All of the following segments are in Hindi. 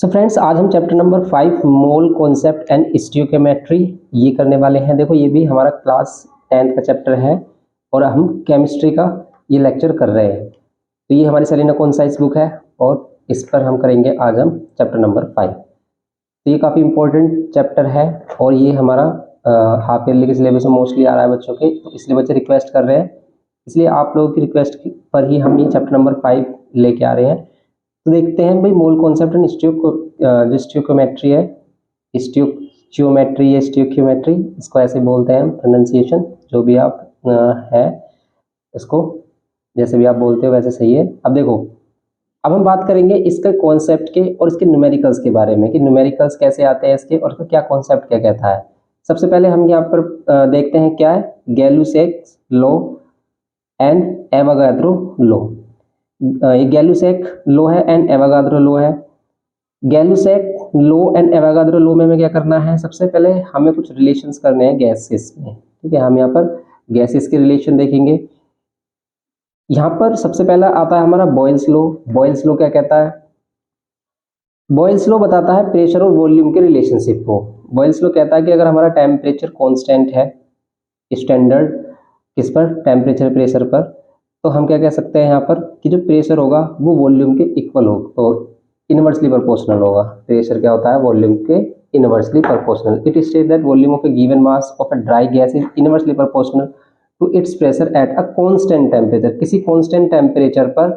सो फ्रेंड्स, आज हम chapter number 5 mole concept and stoichiometry ये करने वाले हैं। देखो, ये भी हमारा क्लास 10th का चैप्टर है और हम केमिस्ट्री का ये लेक्चर कर रहे हैं। तो ये हमारी सेलिना कॉन्साइज बुक है और इस पर हम करेंगे आज हम चैप्टर नंबर 5। तो ये काफ़ी इंपॉर्टेंट चैप्टर है और ये हमारा हाफ ईयरली के सिलेबस में मोस्टली आ रहा है बच्चों के, तो इसलिए बच्चे रिक्वेस्ट कर रहे हैं, इसलिए आप लोगों की रिक्वेस्ट पर ही हम ये चैप्टर नंबर 5 लेके आ रहे हैं। तो देखते हैं भाई, मोल कॉन्सेप्ट एंड जो स्टियोमेट्री है, स्टियोमेट्री या स्टियोमेट्री, इसको ऐसे बोलते हैं हम, प्रोनाउंसिएशन जो भी आप है इसको जैसे भी आप बोलते हो वैसे सही है। अब देखो, अब हम बात करेंगे इसके कॉन्सेप्ट के और इसके न्यूमेरिकल्स के बारे में कि न्यूमेरिकल्स कैसे आते हैं इसके और इसका क्या कॉन्सेप्ट क्या कहता है। सबसे पहले हम यहाँ पर देखते हैं क्या है Gay-Lussac law and Avogadro law. ये गैलुसेक लॉ है एंड एवोगाद्रो लॉ है। Gay-Lussac law and Avogadro law में हमें क्या करना है, सबसे पहले हमें कुछ रिलेशंस करने हैं गैसेस में। ठीक है, हम यहाँ पर गैसेस के रिलेशन देखेंगे। यहाँ पर सबसे पहला आता है हमारा बॉयल्स लॉ। बॉयल्स लॉ क्या कहता है? बॉयल्स लॉ बताता है प्रेशर और वॉल्यूम के रिलेशनशिप को। बॉयल्स लॉ कहता है कि अगर हमारा टेम्परेचर कांस्टेंट है, स्टैंडर्ड किस पर, टेम्परेचर प्रेशर पर, तो हम क्या कह सकते हैं यहाँ पर कि जो प्रेशर होगा वो वॉल्यूम के इक्वल हो, तो इनवर्सली प्रोपोर्शनल होगा। प्रेशर क्या होता है? वॉल्यूम के inversely proportional. It state that volume of a given mass of a dry gas is inversely proportional to its pressure at a constant temperature. किसी कांस्टेंट टेम्परेचर पर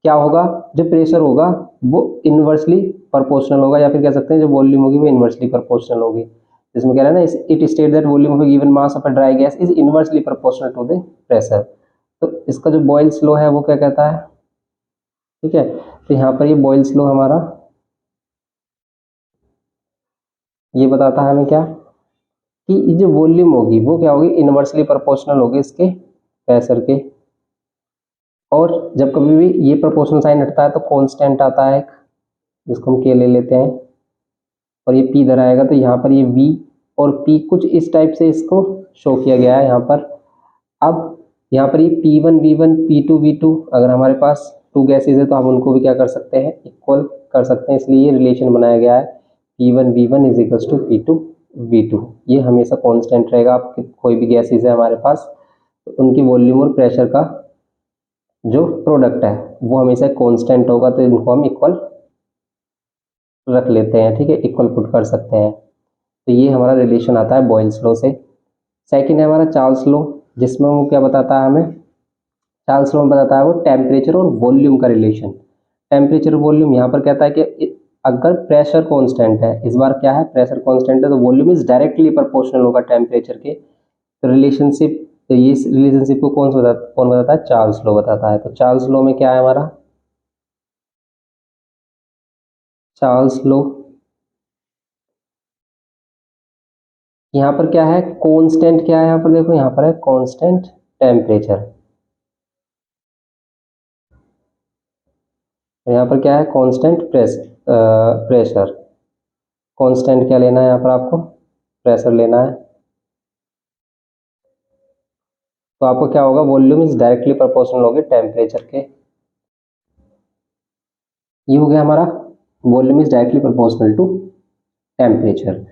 क्या होगा, जो प्रेशर होगा वो इनवर्सली प्रोपोर्शनल होगा, या फिर कह सकते हैं जो वॉल्यूम होगी वो इनवर्सली प्रोपोर्शनल होगी। इसमें कह रहा है ना, it state that volume of a given mass of a dry gas is inversely proportional to the pressure. तो इसका जो बॉयल्स लॉ है वो क्या कहता है? ठीक है, तो यहाँ पर ये बॉयल्स लॉ हमारा ये बताता है हमें क्या कि जो वॉल्यूम होगी वो क्या होगी, इनवर्सली प्रोपोर्शनल होगी इसके प्रेशर के। और जब कभी भी ये प्रोपोर्शनल साइन हटता है तो कांस्टेंट आता है एक, जिसको हम के ले लेते हैं, और ये पी इधर आएगा, तो यहाँ पर ये वी और पी कुछ इस टाइप से इसको शो किया गया है यहाँ पर। अब यहाँ पर ये P1 V1 P2 V2, अगर हमारे पास टू गैसेज है तो हम उनको भी क्या कर सकते हैं, इक्वल कर सकते हैं, इसलिए ये रिलेशन बनाया गया है P1 V1 is equals to P2 V2। ये हमेशा कांस्टेंट रहेगा। आप कोई भी गैसेज है हमारे पास तो उनकी वॉल्यूम और प्रेशर का जो प्रोडक्ट है वो हमेशा कांस्टेंट होगा, तो इनको हम इक्वल रख लेते हैं। ठीक है, इक्वल पुट कर सकते हैं। तो ये हमारा रिलेशन आता है बॉयल्स लॉ से। सेकंड है हमारा चार्ल्स लॉ, जिसमें वो क्या बताता है हमें, चार्ल्स लॉ में बताता है वो टेम्परेचर और वॉल्यूम का रिलेशन। टेम्परेचर वॉल्यूम यहाँ पर कहता है कि अगर प्रेशर कांस्टेंट है, इस बार क्या है, प्रेशर कांस्टेंट है, तो वॉल्यूम इज डायरेक्टली प्रोपोर्शनल होगा टेम्परेचर के। तो रिलेशनशिप, तो ये रिलेशनशिप को कौन बताता है? चार्ल्स लॉ बताता है। तो चार्ल्स लॉ में क्या है हमारा, चार्ल्स लॉ यहाँ पर क्या है, कांस्टेंट क्या है यहाँ पर, देखो यहाँ पर है कांस्टेंट टेम्परेचर, यहाँ पर क्या है, कांस्टेंट प्रेशर। कांस्टेंट क्या लेना है यहाँ पर आपको, प्रेशर लेना है। तो आपको क्या होगा, वॉल्यूम इज डायरेक्टली प्रोपोर्शनल होगी टेम्परेचर के। ये हो गया हमारा volume is directly proportional to temperature.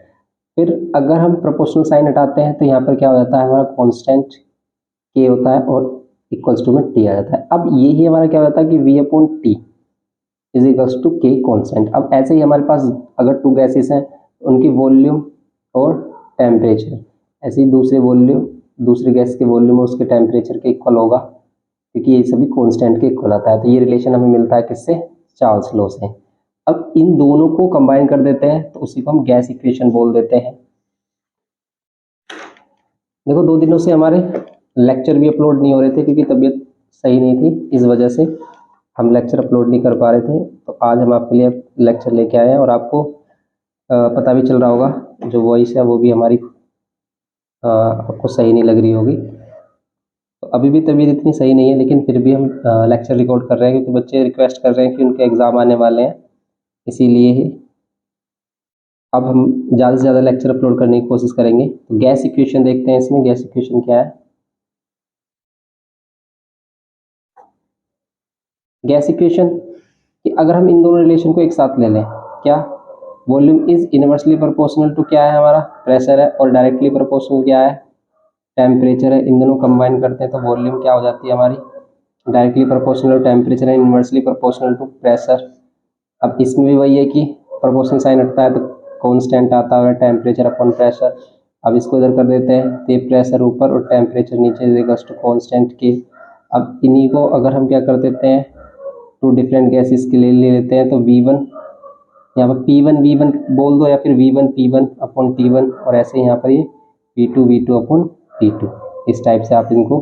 फिर अगर हम प्रोपोर्शनल साइन हटाते हैं तो यहाँ पर क्या हो जाता है, हमारा कांस्टेंट के होता है और इक्वल्स टू में टी आ जाता है। अब यही हमारा क्या होता है कि V upon T is equals to K constant. अब ऐसे ही हमारे पास अगर टू गैसेस हैं उनकी वॉल्यूम और टेम्परेचर, ऐसे ही दूसरे गैस के वॉल्यूम और उसके टेम्परेचर के इक्वल होगा, क्योंकि ये सभी कांस्टेंट के इक्वल आता है। तो ये रिलेशन हमें मिलता है किससे, चार्ल्स लॉ से। अब इन दोनों को कंबाइन कर देते हैं तो उसी को हम गैस इक्वेशन बोल देते हैं। देखो, 2 दिनों से हमारे लेक्चर भी अपलोड नहीं हो रहे थे क्योंकि तबीयत सही नहीं थी, इस वजह से हम लेक्चर अपलोड नहीं कर पा रहे थे। तो आज हम आपके लिए लेक्चर लेके आए हैं और आपको पता भी चल रहा होगा जो वॉइस है वो भी हमारी आपको सही नहीं लग रही होगी। तो अभी भी तबीयत इतनी सही नहीं है, लेकिन फिर भी हम लेक्चर रिकॉर्ड कर रहे हैं क्योंकि बच्चे रिक्वेस्ट कर रहे हैं कि उनके एग्ज़ाम आने वाले हैं, इसीलिए ही अब हम ज़्यादा से ज़्यादा लेक्चर अपलोड करने की कोशिश करेंगे। तो गैस इक्वेशन देखते हैं, इसमें गैस इक्वेशन क्या है। गैस इक्वेशन कि अगर हम इन दोनों रिलेशन को एक साथ ले लें क्या, volume is inversely proportional to क्या है हमारा, प्रेशर है, और डायरेक्टली प्रोपोर्शनल क्या है, टेम्परेचर है। इन दोनों कंबाइन करते हैं तो वॉल्यूम क्या हो जाती है हमारी, डायरेक्टली प्रोपोर्शनल टू टेम्परेचर है, इनवर्सली प्रोपोर्शनल टू प्रेशर। अब इसमें भी वही है कि प्रोपोर्शनल साइन हटता है तो कांस्टेंट आता है टेम्परेचर अपॉन प्रेशर। अब इसको इधर कर देते हैं तो ये प्रेशर ऊपर और टेम्परेचर नीचे इज इक्वल्स टू कांस्टेंट के। अब इन्हीं को अगर हम क्या कर देते हैं, टू डिफरेंट गैसेस के लिए ले लेते हैं तो V1 यहाँ पर P1 V1 बोल दो या फिर V1 P1 अपॉन T1, और ऐसे यहाँ पर ये P2 V2 अपॉन T2। इस टाइप से आप इनको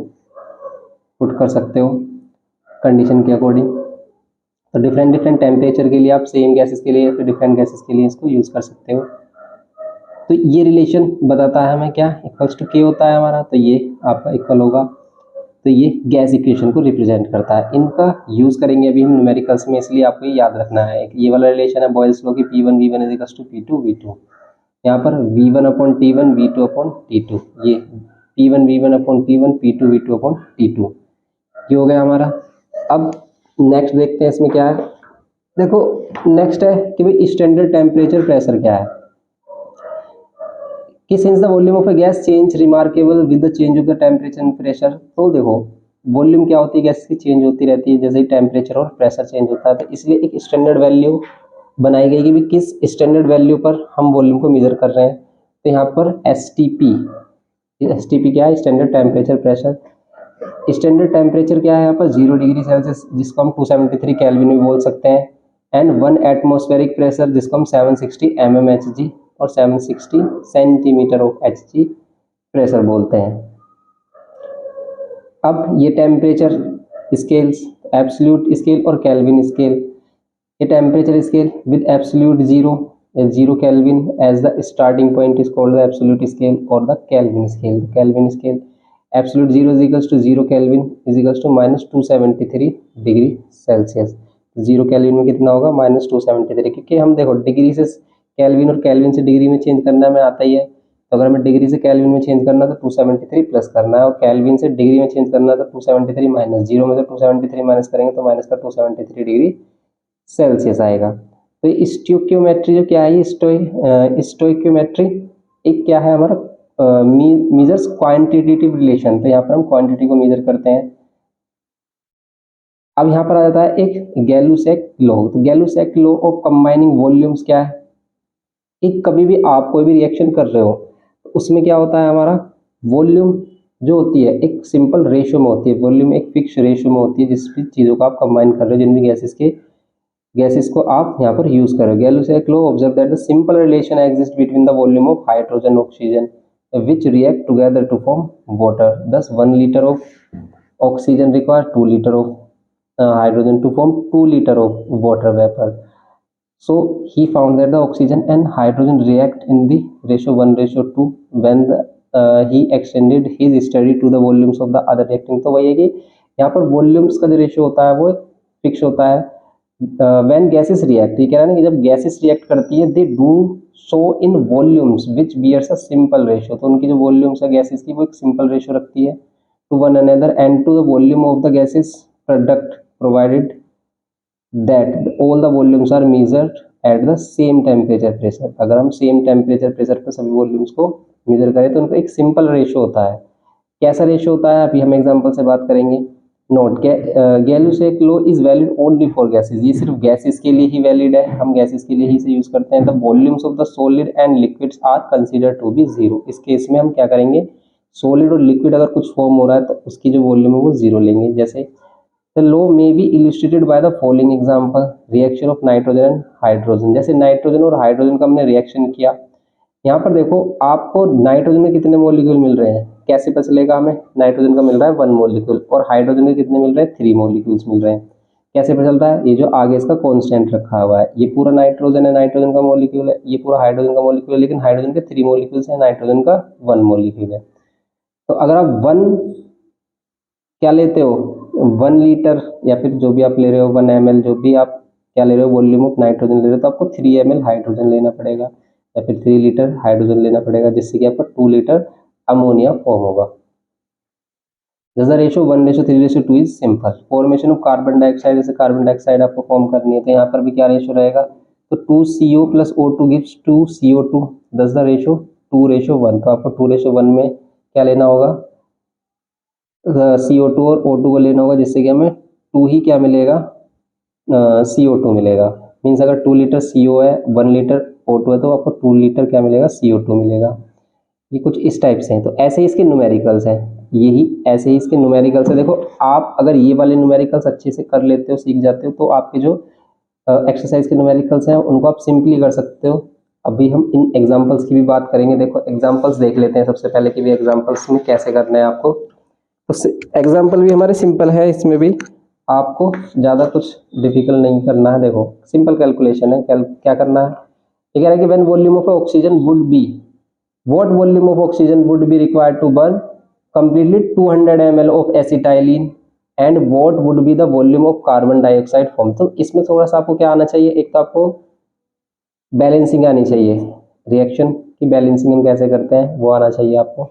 पुट कर सकते हो कंडीशन के अकॉर्डिंग। तो डिफरेंट डिफरेंट टेम्परेचर के लिए आप सेम गैसेस के लिए या फिर डिफरेंट गैसेस के लिए इसको यूज़ कर सकते हो। तो ये रिलेशन बताता है हमें क्या, इक्वल्स टू के होता है हमारा, तो ये आपका इक्वल होगा। तो ये गैस इक्वेशन को रिप्रेजेंट करता है। इनका यूज़ करेंगे अभी हम न्यूमेरिकल्स में, इसलिए आपको ये याद रखना है। ये वाला रिलेशन है बॉयल्स लॉ की, P1 V1 is equals to P2 V2। यहाँ पर V1 upon T1 V2 upon T2, ये P1 V1 upon T1 P2 V2 upon T2, ये हो गया हमारा। अब नेक्स्ट देखते हैं इसमें क्या है। देखो नेक्स्ट है कि भाई स्टैंडर्ड टेम्परेचर प्रेशर क्या है, कि since the volume of a gas change remarkable with the change of the temperature and pressure. तो देखो वॉल्यूम क्या होती है, गैस की चेंज होती रहती है जैसे ही टेम्परेचर और प्रेशर चेंज होता है। तो इसलिए एक स्टैंडर्ड वैल्यू बनाई गई कि भी किस स्टैंडर्ड वैल्यू पर हम वॉल्यूम को मेजर कर रहे हैं। तो यहाँ पर STP, STP क्या है, standard temperature pressure. Standard temperature क्या है यहाँ पर 0 डिग्री सेल्सियस, जिसको हम 273 केल्विन भी बोल सकते हैं, एंड 1 एटमॉस्फेरिक प्रेशर जिसको हम 760 mmHg और 760 सेंटीमीटर ऑफ Hg प्रेशर बोलते हैं। अब ये टेम्परेचर स्केल्स, एब्सोल्यूट स्केल और केल्विन स्केल। ये temperature scale with absolute zero kelvin as the starting point is called the absolute scale और the Kelvin scale. Kelvin scale absolute zero is equals to 0 kelvin is equals to -273 degree Celsius. 0 kelvin में कितना होगा, -273, क्योंकि हम देखो डिग्री से केल्विन और केल्विन से डिग्री में चेंज करना में आता ही है। तो अगर हमें डिग्री से केल्विन में चेंज करना तो 273 प्लस करना है, और केल्विन से डिग्री में चेंज करना तो 273 माइनस, 0 में से 273 माइनस करेंगे तो माइनस का 273 डिग्री सेल्सियस आएगा। तो स्टोइकियोमेट्री जो क्या है, ये स्टोइकियोमेट्री एक क्या है हमारा, मेजर्स क्वांटिटेटिव रिलेशन। तो यहाँ पर हम क्वांटिटी को मेजर करते हैं। अब यहाँ पर आ जाता है एक गैलुसैक लॉ। तो गैलुसैक लॉ ऑफ कंबाइनिंग वॉल्यूम्स क्या है, कि कभी भी आप कोई भी रिएक्शन कर रहे हो तो उसमें क्या होता है हमारा, वॉल्यूम जो होती है एक सिंपल रेशियो में होती है, वॉल्यूम एक फिक्स रेशियो में होती है जिस भी चीज़ों को आप कंबाइन कर रहे हो, जिन भी गैसेस को आप यहाँ पर यूज करो। Gay Lussac law observe that the simple relation exist between the volume of hydrogen oxygen which react together to form water. Thus 1 liter of oxygen requires 2 liter of hydrogen to form 2 liter of water vapor. So he found that the oxygen and hydrogen react in the ratio 1:2 when he extended his study to the volumes of the other reacting। तो वही है कि यहाँ पर वॉल्यूम्स का जो रेशियो होता है वो फिक्स होता है। व्हेन गैसेस रिएक्ट, ये कह रहा है ना कि जब गैसेस रिएक्ट करती है they do so in volumes which bears a simple ratio. तो उनकी जो वॉल्यूम्स है गैसेस की वो एक सिंपल रेशियो रखती है to one another and to the volume of the gases product provided that all the volumes are measured at the same temperature pressure. अगर हम सेम टेम्परेचर प्रेशर पर सभी वॉल्यूम्स को मेजर करें तो उनका एक सिंपल रेशियो होता है। कैसा रेशियो होता है अभी हम एग्जांपल से बात करेंगे। Note Gay Lussac law is valid only for gases, ये सिर्फ गैसेस के लिए ही वैलिड है, हम गैसेस के लिए ही इसे यूज करते हैं। The volumes of the solid and liquids are considered to be zero. इस केस में हम क्या करेंगे, सॉलिड और लिक्विड अगर कुछ फॉर्म हो रहा है तो उसकी जो वॉल्यूम है वो जीरो लेंगे। जैसे the law may be illustrated by the following example, reaction of nitrogen and hydrogen. जैसे नाइट्रोजन और हाइड्रोजन का हमने रिएक्शन किया, यहाँ पर देखो आपको नाइट्रोजन में कितने मॉलिक्यूल मिल रहे हैं, कैसे पता चलेगा हमें, नाइट्रोजन का मिल रहा है 1 मॉलिक्यूल और हाइड्रोजन के कितने मिल रहे हैं 3 मॉलिक्यूल्स मिल रहे हैं। कैसे पता चलता है, ये जो आगे इसका कांस्टेंट रखा हुआ है, ये पूरा नाइट्रोजन है, नाइट्रोजन का मॉलिक्यूल है, ये पूरा हाइड्रोजन का मॉलिक्यूल है, लेकिन हाइड्रोजन के 3 मॉलिक्यूल्स हैं, नाइट्रोजन का 1 मॉलिक्यूल है। तो अगर आप 1 क्या लेते हो, 1 लीटर या फिर जो भी आप ले रहे हो 1 ml, जो भी आप क्या ले रहे हो वॉल्यूम ऑफ नाइट्रोजन ले रहे हो, तो आपको 3 ml हाइड्रोजन लेना पड़ेगा या फिर 3 लीटर हाइड्रोजन लेना पड़ेगा, जिससे कि आपका 2 लीटर अमोनिया फॉर्म होगा। The ratio 1:3:2 is simple. Formation of carbon dioxide, जैसे कार्बन डाइऑक्साइड आपको फॉर्म करनी है तो यहाँ पर भी क्या रेशियो रहेगा, तो 2CO plus O2 gives 2CO2, दस द रेशो 2:1। तो आपको 2:1 में क्या लेना होगा, CO2 और O2 को लेना होगा, जिससे कि हमें 2 ही क्या मिलेगा, CO2 मिलेगा। मीन्स अगर 2 लीटर CO है, 1 लीटर O2 है, तो आपको 2 लीटर क्या मिलेगा, CO2 मिलेगा। ये कुछ इस टाइप से हैं। तो ऐसे ही इसके न्यूमेरिकल्स हैं, यही ऐसे ही इसके न्यूमेरिकल्स है। देखो आप अगर ये वाले न्यूमेरिकल्स अच्छे से कर लेते हो, सीख जाते हो, तो आपके जो एक्सरसाइज के न्यूमेरिकल्स हैं उनको आप सिंपली कर सकते हो। अभी हम इन एग्जांपल्स की भी बात करेंगे। देखो एग्जांपल्स देख लेते हैं सबसे पहले कि भी एग्जांपल्स में कैसे करना है आपको। तो एग्जांपल भी हमारे सिंपल है, इसमें भी आपको ज़्यादा कुछ डिफिकल्ट नहीं करना है। देखो सिंपल कैलकुलेशन है। क्या करना है, ये कह रहा है कि when volume of oxygen would B, what volume of oxygen would be required to burn completely 200 ml of acetylene and what would be the volume of carbon dioxide formed। तो इसमें थोड़ा सा आपको क्या आना चाहिए, एक तो आपको बैलेंसिंग आनी चाहिए, रिएक्शन की बैलेंसिंग हम कैसे करते हैं वो आना चाहिए आपको।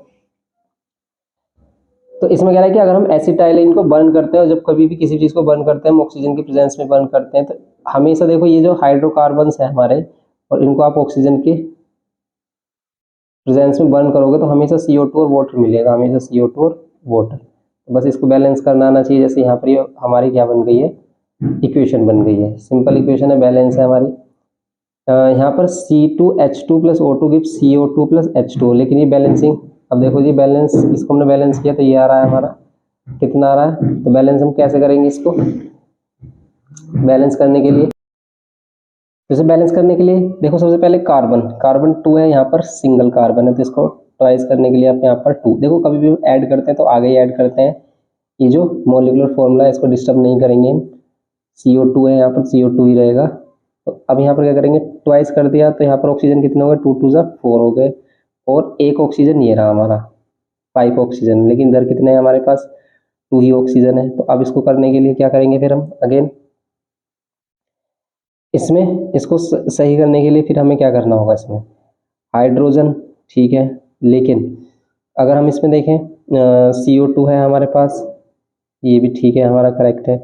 तो इसमें कह रहा है कि अगर हम एसिटाइलिन को बर्न करते हैं, और जब कभी भी किसी चीज़ को बर्न करते हैं हम ऑक्सीजन की प्रेजेंस में बर्न करते हैं, तो हमेशा देखो ये जो हाइड्रोकार्बन्स है हमारे, और इनको आप ऑक्सीजन की प्रेजेंस में बर्न करोगे तो हमेशा CO2 और वाटर मिलेगा, हमेशा CO2 और वाटर। तो बस इसको बैलेंस करना आना चाहिए। जैसे यहाँ पर ये हमारी क्या बन गई है, इक्वेशन बन गई है, सिंपल इक्वेशन है, बैलेंस है हमारी। यहाँ पर C2H2 plus O2 gives CO2 plus H2, लेकिन ये बैलेंसिंग, अब देखो जी बैलेंस, इसको हमने बैलेंस किया तो ये आ रहा है हमारा, कितना आ रहा है। तो बैलेंस हम कैसे करेंगे, इसको बैलेंस करने के लिए, जैसे बैलेंस करने के लिए देखो सबसे पहले कार्बन 2 है, यहाँ पर सिंगल कार्बन है, तो इसको ट्वाइस करने के लिए आप यहाँ पर 2, देखो कभी भी ऐड करते हैं तो आगे ही ऐड करते हैं। ये जो मॉलिक्यूलर फॉर्मूला है इसको डिस्टर्ब नहीं करेंगे। CO2 है, यहाँ पर CO2 ही रहेगा। तो अब यहाँ पर क्या करेंगे, ट्वाइस कर दिया तो यहाँ पर ऑक्सीजन कितने हो गए, 2 2 4 हो गए, और एक ऑक्सीजन ये रहा हमारा 5 ऑक्सीजन, लेकिन इधर कितने हैं हमारे पास, 2 ही ऑक्सीजन है। तो अब इसको करने के लिए क्या करेंगे, फिर हम अगेन इसमें इसको सही करने के लिए फिर हमें क्या करना होगा, इसमें हाइड्रोजन, ठीक है, लेकिन अगर हम इसमें देखें CO2 है हमारे पास, ये भी ठीक है हमारा, करेक्ट है।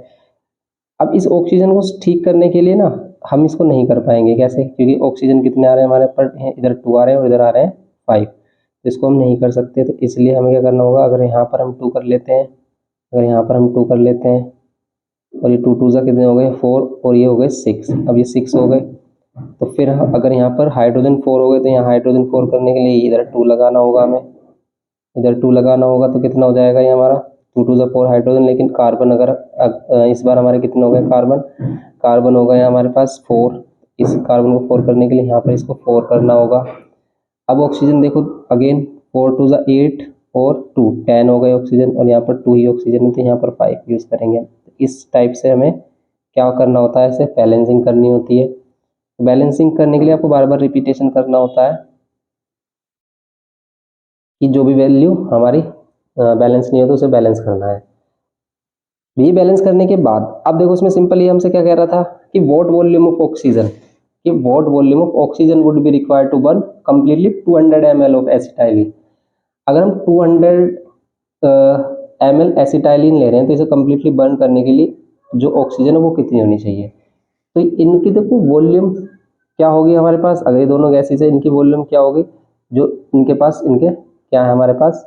अब इस ऑक्सीजन को ठीक करने के लिए ना हम इसको नहीं कर पाएंगे, कैसे, क्योंकि ऑक्सीजन कितने आ रहे हैं हमारे पर, इधर 2 आ रहे हैं और इधर आ रहे हैं 5, तो इसको हम नहीं कर सकते। तो इसलिए हमें क्या करना होगा, अगर यहाँ पर हम 2 कर लेते हैं, अगर यहाँ पर हम 2 कर लेते हैं, और ये 2 2 कितने हो गए 4, और ये हो गए 6, अब ये 6 हो गए। तो फिर अगर यहाँ पर हाइड्रोजन 4 हो गए, तो यहाँ हाइड्रोजन 4 करने के लिए इधर 2 लगाना होगा हमें, इधर 2 लगाना होगा, तो कितना हो जाएगा ये हमारा 2 2 4 हाइड्रोजन। लेकिन कार्बन अगर इस बार हमारे कितने हो गए, कार्बन हो गए हमारे पास 4, इस कार्बन को 4 करने के लिए यहाँ पर इसको 4 करना होगा। अब ऑक्सीजन देखो अगेन 4 2 8 और 2 10 हो गए ऑक्सीजन, और यहाँ पर 2 ही ऑक्सीजन है, तो यहाँ पर 5 यूज़ करेंगे। इस टाइप से हमें क्या करना होता है, इसे बैलेंसिंग करनी होती है। बैलेंसिंग करने के लिए आपको बार बार रिपीटेशन करना होता है कि जो भी वैल्यू हमारी बैलेंस नहीं हो तो उसे बैलेंस करना है। ये बैलेंस करने के बाद अब देखो इसमें सिंपल ये हमसे क्या कह रहा था कि व्हाट वॉल्यूम ऑफ ऑक्सीजन, कि what volume of oxygen would be required to burn completely 200 ml of acetylene. अगर हम 200 ml एसिटाइलिन ले रहे हैं तो इसे कंप्लीटली बर्न करने के लिए जो ऑक्सीजन है वो कितनी होनी चाहिए। तो इनकी देखो वॉल्यूम क्या होगी हमारे पास, अगर ये दोनों गैसेस है इनकी वॉल्यूम क्या होगी, जो इनके पास इनके क्या है हमारे पास,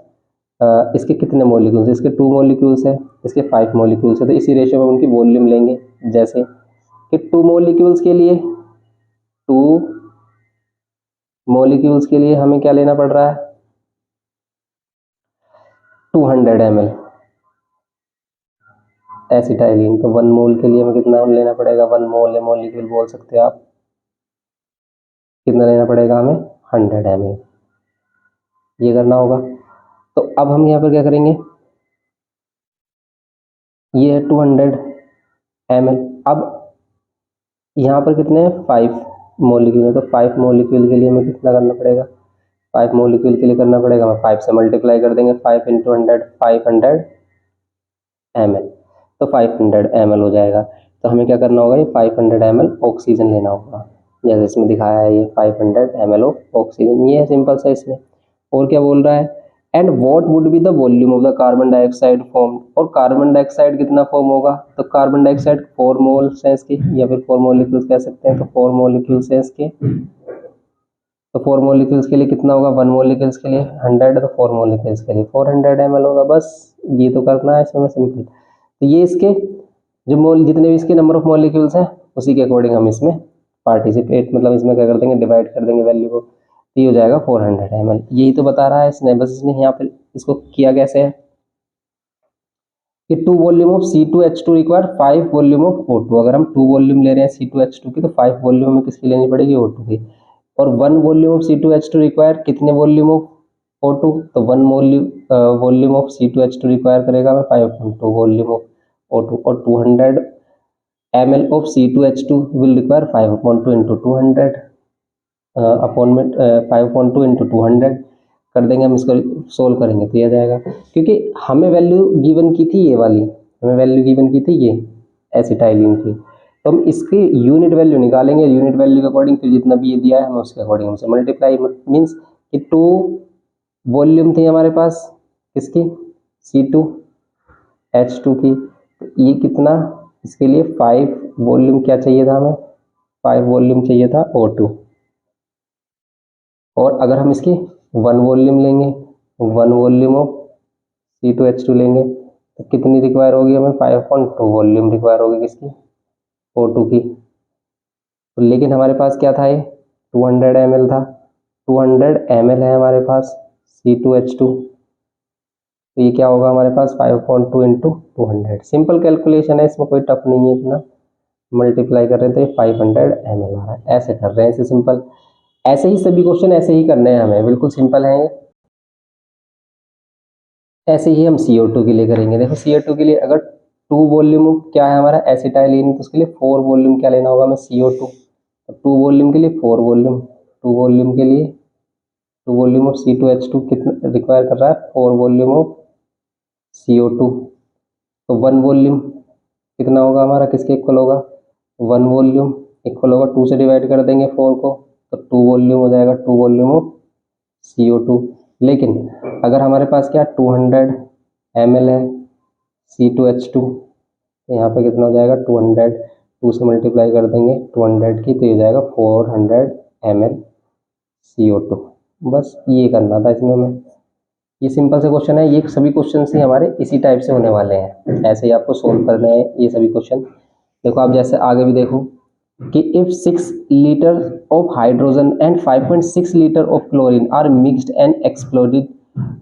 इसके कितने मॉलिक्यूल्स, इसके 2 मॉलिक्यूल्स है, इसके 5 मॉलिक्यूल्स है, तो इसी रेशियो में उनकी वॉल्यूम लेंगे। जैसे कि 2 मॉलिक्यूल्स के लिए, 2 मॉलिक्यूल्स के लिए हमें क्या लेना पड़ रहा है, 200 ml एसिटाइलिन। तो 1 मोल के लिए हमें कितना लेना पड़ेगा, 1 मोल या मॉलिक्यूल बोल सकते हो आप, कितना लेना पड़ेगा हमें, 100 ml, ये करना होगा। तो अब हम यहाँ पर क्या करेंगे, ये है 200 ml, अब यहाँ पर कितने हैं 5 मॉलिक्यूल है, तो 5 मॉलिक्यूल के लिए हमें कितना करना पड़ेगा, 5 मॉलिक्यूल के लिए करना पड़ेगा, हमें 5 से मल्टीप्लाई कर देंगे, 5 × 100 500 ml, तो 500 ml हो जाएगा। तो हमें क्या करना होगा, ये 500 ml ऑक्सीजन लेना होगा, जैसे इसमें दिखाया है ये 500 ml ऑफ ऑक्सीजन, ये है सिंपल सा। इसमें और क्या बोल रहा है and what would be the volume of the carbon dioxide form, और कार्बन डाइऑक्साइड कितना फॉर्म होगा, तो कार्बन डाइऑक्साइड 4 मोल्स हैं इसके, या फिर 4 मॉलिक्यूल्स कह सकते हैं, तो 4 मॉलिक्यूल्स हैं इसके। तो 4 मॉलिक्यूल्स के लिए कितना होगा, 1 मॉलिक्यूल्स के लिए 100, तो 4 मॉलिक्यूल्स के लिए 400 ml होगा। बस ये तो करना है इसमें सिंपल। तो ये इसके जो मोल जितने भी इसके नंबर ऑफ मॉलिक्यूल्स हैं उसी के अकॉर्डिंग हम इसमें पार्टिसिपेट मतलब इसमें क्या कर देंगे, डिवाइड कर देंगे वैल्यू को, तो ये हो जाएगा 400 ml। यही तो बता रहा है इसने, बस इसने यहाँ पे इसको किया कैसे है कि 2 volume of C2H2 require 5 volume of O2। अगर हम 2 वॉल्यूम ले रहे हैं C2H2 की, तो 5 वॉल्यूम हमें किसकी लेनी पड़ेगी, O2 की। और 1 वॉल्यूम ऑफ C2H2 रिक्वायर कितने वॉल्यूम ऑफ O2, तो 1 वॉल्यूम ऑफ C2H2 रिक्वायर करेगा हमें 5.2 वॉल्यूम ऑफ O2। और 200 ml of C2H2 will require 5.2 into 200 upon में 5.2 into 200 कर देंगे हम, इसको सोल्व करेंगे तो ये आ जाएगा। क्योंकि हमें वैल्यू गिवन की थी ये वाली, हमें वैल्यू गिवन की थी ये एसिटाइलिन की, तो हम इसकी यूनिट वैल्यू निकालेंगे, यूनिट वैल्यू के अकॉर्डिंग फिर जितना भी ये दिया है हमें उसके अकॉर्डिंग हमसे मल्टीप्लाई, मीन्स कि 2 वॉल्यूम थी हमारे पास किसकी, C2H2 की, तो ये कितना, इसके लिए 5 वॉल्यूम क्या चाहिए था हमें, 5 वॉल्यूम चाहिए था O2। और अगर हम इसकी 1 वॉल्यूम लेंगे, 1 वॉल्यूम ऑफ C2H2 लेंगे, तो कितनी रिक्वायर होगी हमें, 5.2 वॉल्यूम रिक्वायर होगी किसकी, O2 की। तो लेकिन हमारे पास क्या था, ये 200 ml था, 200 ml है हमारे पास C2H2, तो ये क्या होगा हमारे पास 5.2 इंटू 200। सिंपल कैलकुलेशन है, इसमें कोई टफ नहीं है इतना, मल्टीप्लाई कर रहे थे 500 ml आ रहा है, ऐसे कर रहे हैं इसे सिंपल। ऐसे ही सभी क्वेश्चन ऐसे ही करने हैं हमें, बिल्कुल सिंपल है। ऐसे ही हम CO2 के लिए करेंगे। देखो CO2 के लिए अगर 2 वॉल्यूम क्या है हमारा एसिटाइलिन, तो उसके लिए 4 वॉल्यूम क्या लेना होगा हमें, CO2। तो 2 वॉल्यूम के लिए 4 वॉल्यूम, 2 वॉल्यूम के लिए 2 वॉल्यूम ऑफ C2H2 कितना रिक्वायर कर रहा है, 4 वॉल्यूम ऑफ CO2। तो 1 वॉल्यूम कितना होगा हमारा, किसके इक्वल होगा, 1 वॉल्यूम इक्वल होगा 2 से डिवाइड कर देंगे 4 को, तो 2 वॉल्यूम हो जाएगा, 2 वॉल्यूम ऑफ CO2। लेकिन अगर हमारे पास क्या 200 ml है C2H2, तो यहाँ पे कितना हो जाएगा 200, 2 से मल्टीप्लाई कर देंगे 200 की, तो ये हो जाएगा 400 ml CO2। बस ये करना था इसमें हमें। ये सिंपल से क्वेश्चन है, ये सभी क्वेश्चन ही हमारे इसी टाइप से होने वाले हैं, ऐसे ही आपको सोल्व करने हैं ये सभी क्वेश्चन। देखो आप जैसे आगे भी देखो कि if 6 litre of hydrogen and 5.6 litre of chlorine are mixed and exploded,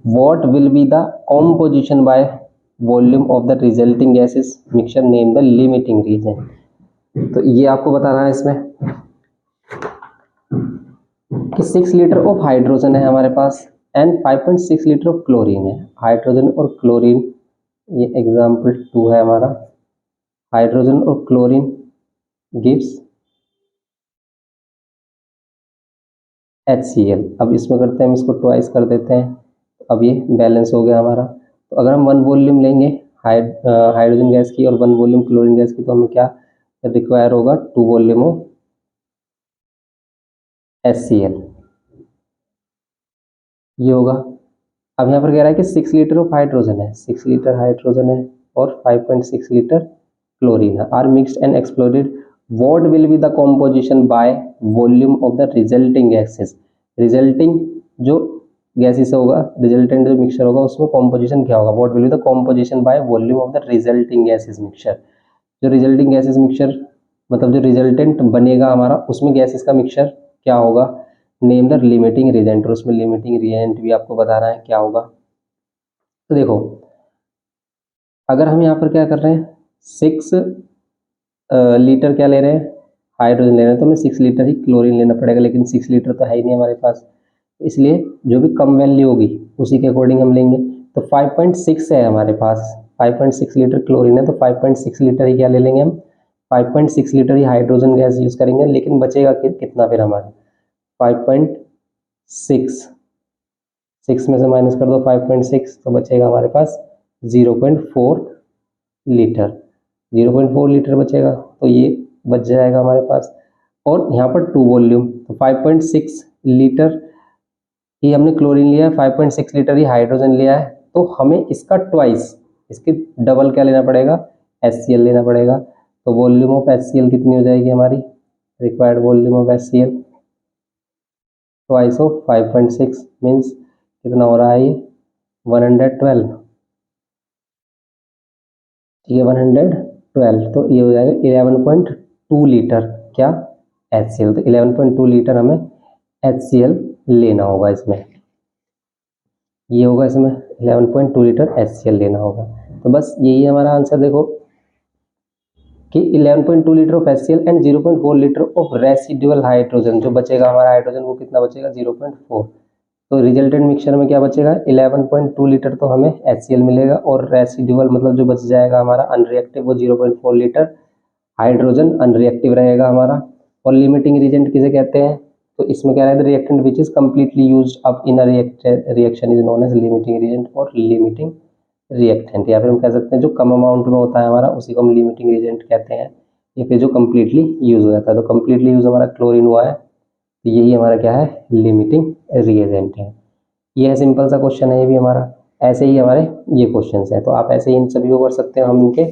what will be the composition by volume of the resulting gases mixture, name the limiting reason. तो ये आपको बताना है इसमें कि 6 लीटर ऑफ हाइड्रोजन है हमारे पास एंड 5.6 लीटर ऑफ क्लोरीन है। हाइड्रोजन और क्लोरीन, ये एग्जाम्पल 2 है हमारा, हाइड्रोजन और क्लोरीन गिव्स HCl। अब इसमें करते हैं हम इसको ट्वाइस कर देते हैं, अब ये बैलेंस हो गया हमारा। तो अगर हम 1 वॉल्यूम लेंगे हाइड्रोजन गैस की और 1 वॉल्यूम क्लोरीन गैस की, तो हमें क्या रिक्वायर होगा, 2 वॉल्यूम ऑफ HCl ये होगा। अब यहाँ पर कह रहा है कि 6 लीटर ऑफ हाइड्रोजन है, 6 लीटर हाइड्रोजन है और 5.6 लीटर क्लोरीन है, are mixed and exploded, what will be the composition by volume of the resulting gases. Resulting जो गैसेस होगा, रिजल्टेंट जो मिक्सचर होगा उसमें कॉम्पोजिशन क्या होगा, what will be the composition by volume of the resulting gases mixture. जो रिजल्टिंग गैसेस मिक्सचर मतलब जो रिजल्टेंट बनेगा हमारा, उसमें गैसेस का मिक्सचर क्या होगा, नेम द लिमिटिंग रिएजेंट, और उसमें लिमिटिंग रिएजेंट भी आपको बताना है क्या होगा। तो देखो अगर हम यहाँ पर क्या कर रहे हैं, 6 लीटर क्या ले रहे हैं, हाइड्रोजन ले रहे हैं, तो हमें 6 लीटर ही क्लोरीन लेना पड़ेगा, लेकिन 6 लीटर तो है ही नहीं हमारे पास, इसलिए जो भी कम वैल्यू होगी उसी के अकॉर्डिंग हम लेंगे। तो 5.6 है हमारे पास, 5.6 लीटर क्लोरीन है, तो 5.6 लीटर ही क्या ले लेंगे हम, 5.6 लीटर ही हाइड्रोजन गैस यूज़ करेंगे, लेकिन बचेगा कितना फिर हमारा 5.6, 6 में से माइनस कर दो 5.6, तो बचेगा हमारे पास 0.4 लीटर, 0.4 लीटर बचेगा, तो ये बच जाएगा हमारे पास। और यहाँ पर 2 वॉल्यूम, तो 5.6 लीटर ये हमने क्लोरीन लिया है 5.6 लीटर, ही हाइड्रोजन लिया है, तो हमें इसका ट्वाइस, इसके डबल क्या लेना पड़ेगा, HCl लेना पड़ेगा। तो वॉल्यूम ऑफ HCl कितनी हो जाएगी हमारी, required volume of HCl twice of 5.6 means कितना हो रहा है ये 112, ये 112, तो ये हो जाएगा 11.2 लीटर क्या HCl। तो 11.2 लीटर हमें HCl लेना होगा इसमें, ये होगा इसमें 11.2 लीटर HCl लेना होगा। तो बस यही हमारा आंसर देखो कि 11.2 litre of HCl and 0.4 litre of residual hydrogen, जो बचेगा हमारा हाइड्रोजन वो कितना बचेगा 0.4। तो रिजल्टेंट मिक्सचर में क्या बचेगा 11.2 लीटर तो हमें HCl मिलेगा, और रेसिडुअल मतलब जो बच जाएगा हमारा अनरिएक्टिव वो 0.4 लीटर हाइड्रोजन अनरिएक्टिव रहेगा हमारा। और लिमिटिंग रिएजेंट किसे कहते हैं, तो इसमें क्या रहता है reactant which is completely used up in a reaction is known as limiting reagent और लिमिटिंग रिएक्टेंट, या फिर हम कह सकते हैं जो कम अमाउंट में होता है हमारा उसी को हम लिमिटिंग रिएजेंट कहते हैं, या फिर जो कम्प्लीटली यूज हो जाता है। तो कम्प्लीटली यूज हमारा क्लोरीन हुआ है, तो यही हमारा क्या है लिमिटिंग रिएजेंट है। ये है सिंपल सा क्वेश्चन है ये भी हमारा। ऐसे ही हमारे ये क्वेश्चंस हैं, तो आप ऐसे ही इन सभी को कर सकते हैं। हम इनके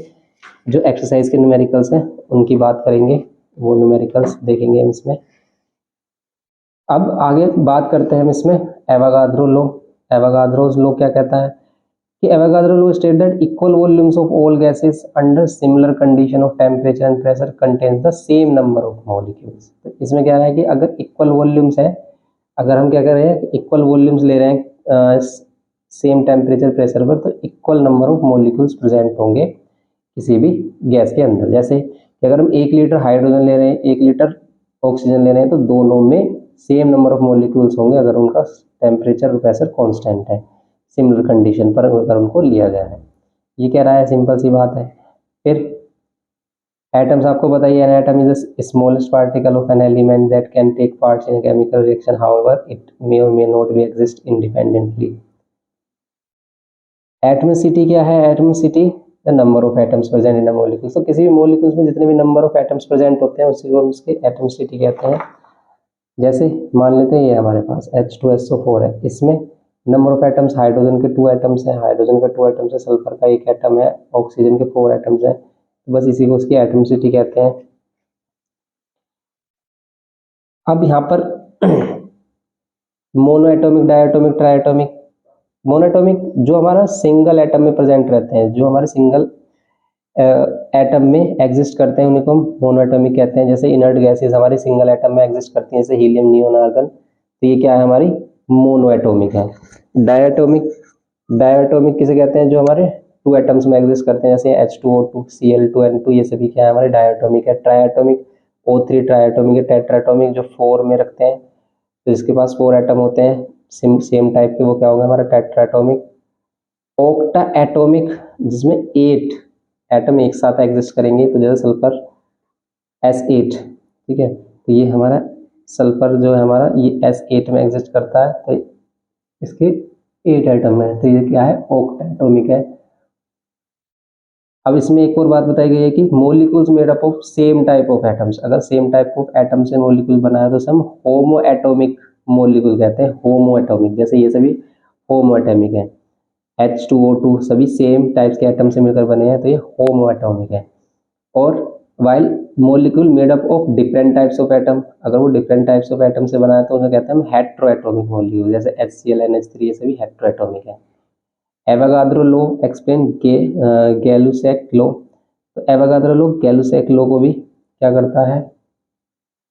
जो एक्सरसाइज के न्यूमेरिकल्स हैं उनकी बात करेंगे, वो न्यूमेरिकल्स देखेंगे हम इसमें। अब आगे बात करते हैं हम इसमें एवोगाद्रो लॉ। एवोगाद्रोस लॉ क्या कहता है कि Avogadro law state that equal volumes of all gases under similar condition of temperature and pressure contains the same number of molecules. तो इसमें क्या है कि अगर इक्वल वॉल्यूम्स है, अगर हम क्या कर रहे हैं इक्वल वॉल्यूम्स ले रहे हैं सेम टेम्परेचर प्रेशर पर, तो equal number of molecules present होंगे किसी भी गैस के अंदर। जैसे कि अगर हम 1 लीटर हाइड्रोजन ले रहे हैं 1 लीटर ऑक्सीजन ले रहे हैं, तो दोनों में सेम नंबर ऑफ मॉलिक्यूल्स होंगे अगर उनका टेम्परेचर और प्रेशर कांस्टेंट है, सिमिलर कंडीशन पर अगर उनको लिया गया है। ये कह रहा है सिंपल सी बात है। फिर एटम्स आपको बताइए, an atom is the smallest particle of an element that can take parts in chemical reaction, however it may और may not be exist independently. Atomicity क्या है, atomicity the number of atoms present in a molecule. तो किसी भी मॉलिक्यूल्स में जितने भी नंबर ऑफ एटम्स प्रेजेंट होते हैं उसी को हम इसके एटमोसिटी कहते हैं। जैसे मान लेते हैं ये हमारे पास H2SO4 है, इसमें नंबर ऑफ एटम्स हाइड्रोजन के 2 एटम्स हैं, हाइड्रोजन का 2 एटम्स है, सल्फर का 1 एटम है, ऑक्सीजन के 4 एटम्स हैं, तो बस इसी को उसकी एटमोसिटी कहते हैं। अब यहाँ पर मोनो एटोमिक, डायटोमिक, ट्राइएटोमिक। मोनोएटोमिक जो हमारा सिंगल एटम में प्रेजेंट रहते हैं, जो हमारे सिंगल एटम में एग्जिस्ट करते हैं, उन्हीं को हम मोनोएटोमिक कहते हैं। जैसे इनर्ट गैसेस हमारी सिंगल एटम में एग्जिस्ट करती हैं, जैसे हीलियम, नियोन, आर्गन, तो ये क्या है हमारी मोनोएटोमिक है। डायटोमिक, डायटोमिक किसे कहते हैं, जो हमारे 2 एटम्स में एग्जिस्ट करते हैं, जैसे H2O2, Cl2N2, ये सभी क्या है हमारे डायटोमिक है। ट्राइएटोमिक O3 ट्राइएटोमिक है। टेट्राटोमिक जो 4 में रखते हैं, तो जिसके पास 4 एटम होते हैं सेम टाइप के, वो क्या होगा हमारा टेट्राटोमिक। ऑक्टा एटोमिक जिसमें 8 एटम एक साथ एग्जिस्ट करेंगे, तो जैसे सल्फर S8, ठीक है, तो ये हमारा सल्फर जो है हमारा ये S8 में एग्जिस्ट करता है, तो इसके 8 एटम है, तो ये क्या है ऑक्टा एटोमिक है। अब इसमें एक और बात बताई गई है कि molecules made up of same type of atoms, अगर सेम टाइप ऑफ एटम से मोलिक्यूल बनाया तो हम होमो एटोमिक मोलिक्यूल कहते हैं, होमो एटोमिक। जैसे ये सभी होमो एटोमिक है, H2O2 सभी सेम टाइप्स के एटम से मिलकर बने हैं, तो ये होमो एटोमिक है। और while molecule made up of different types of atom, अगर वो डिफरेंट टाइप्स ऑफ एटम से बना है तो उसे कहते हैं हम हेट्रोएटोमिक मोलिक्यूल, जैसे HCl, NH3, ये सभी हेट्रोएटोमिक है। Avogadro law explain Gay Lussac law. तो एवोगाद्रो लॉ गैलुसैक लॉ को भी क्या करता है,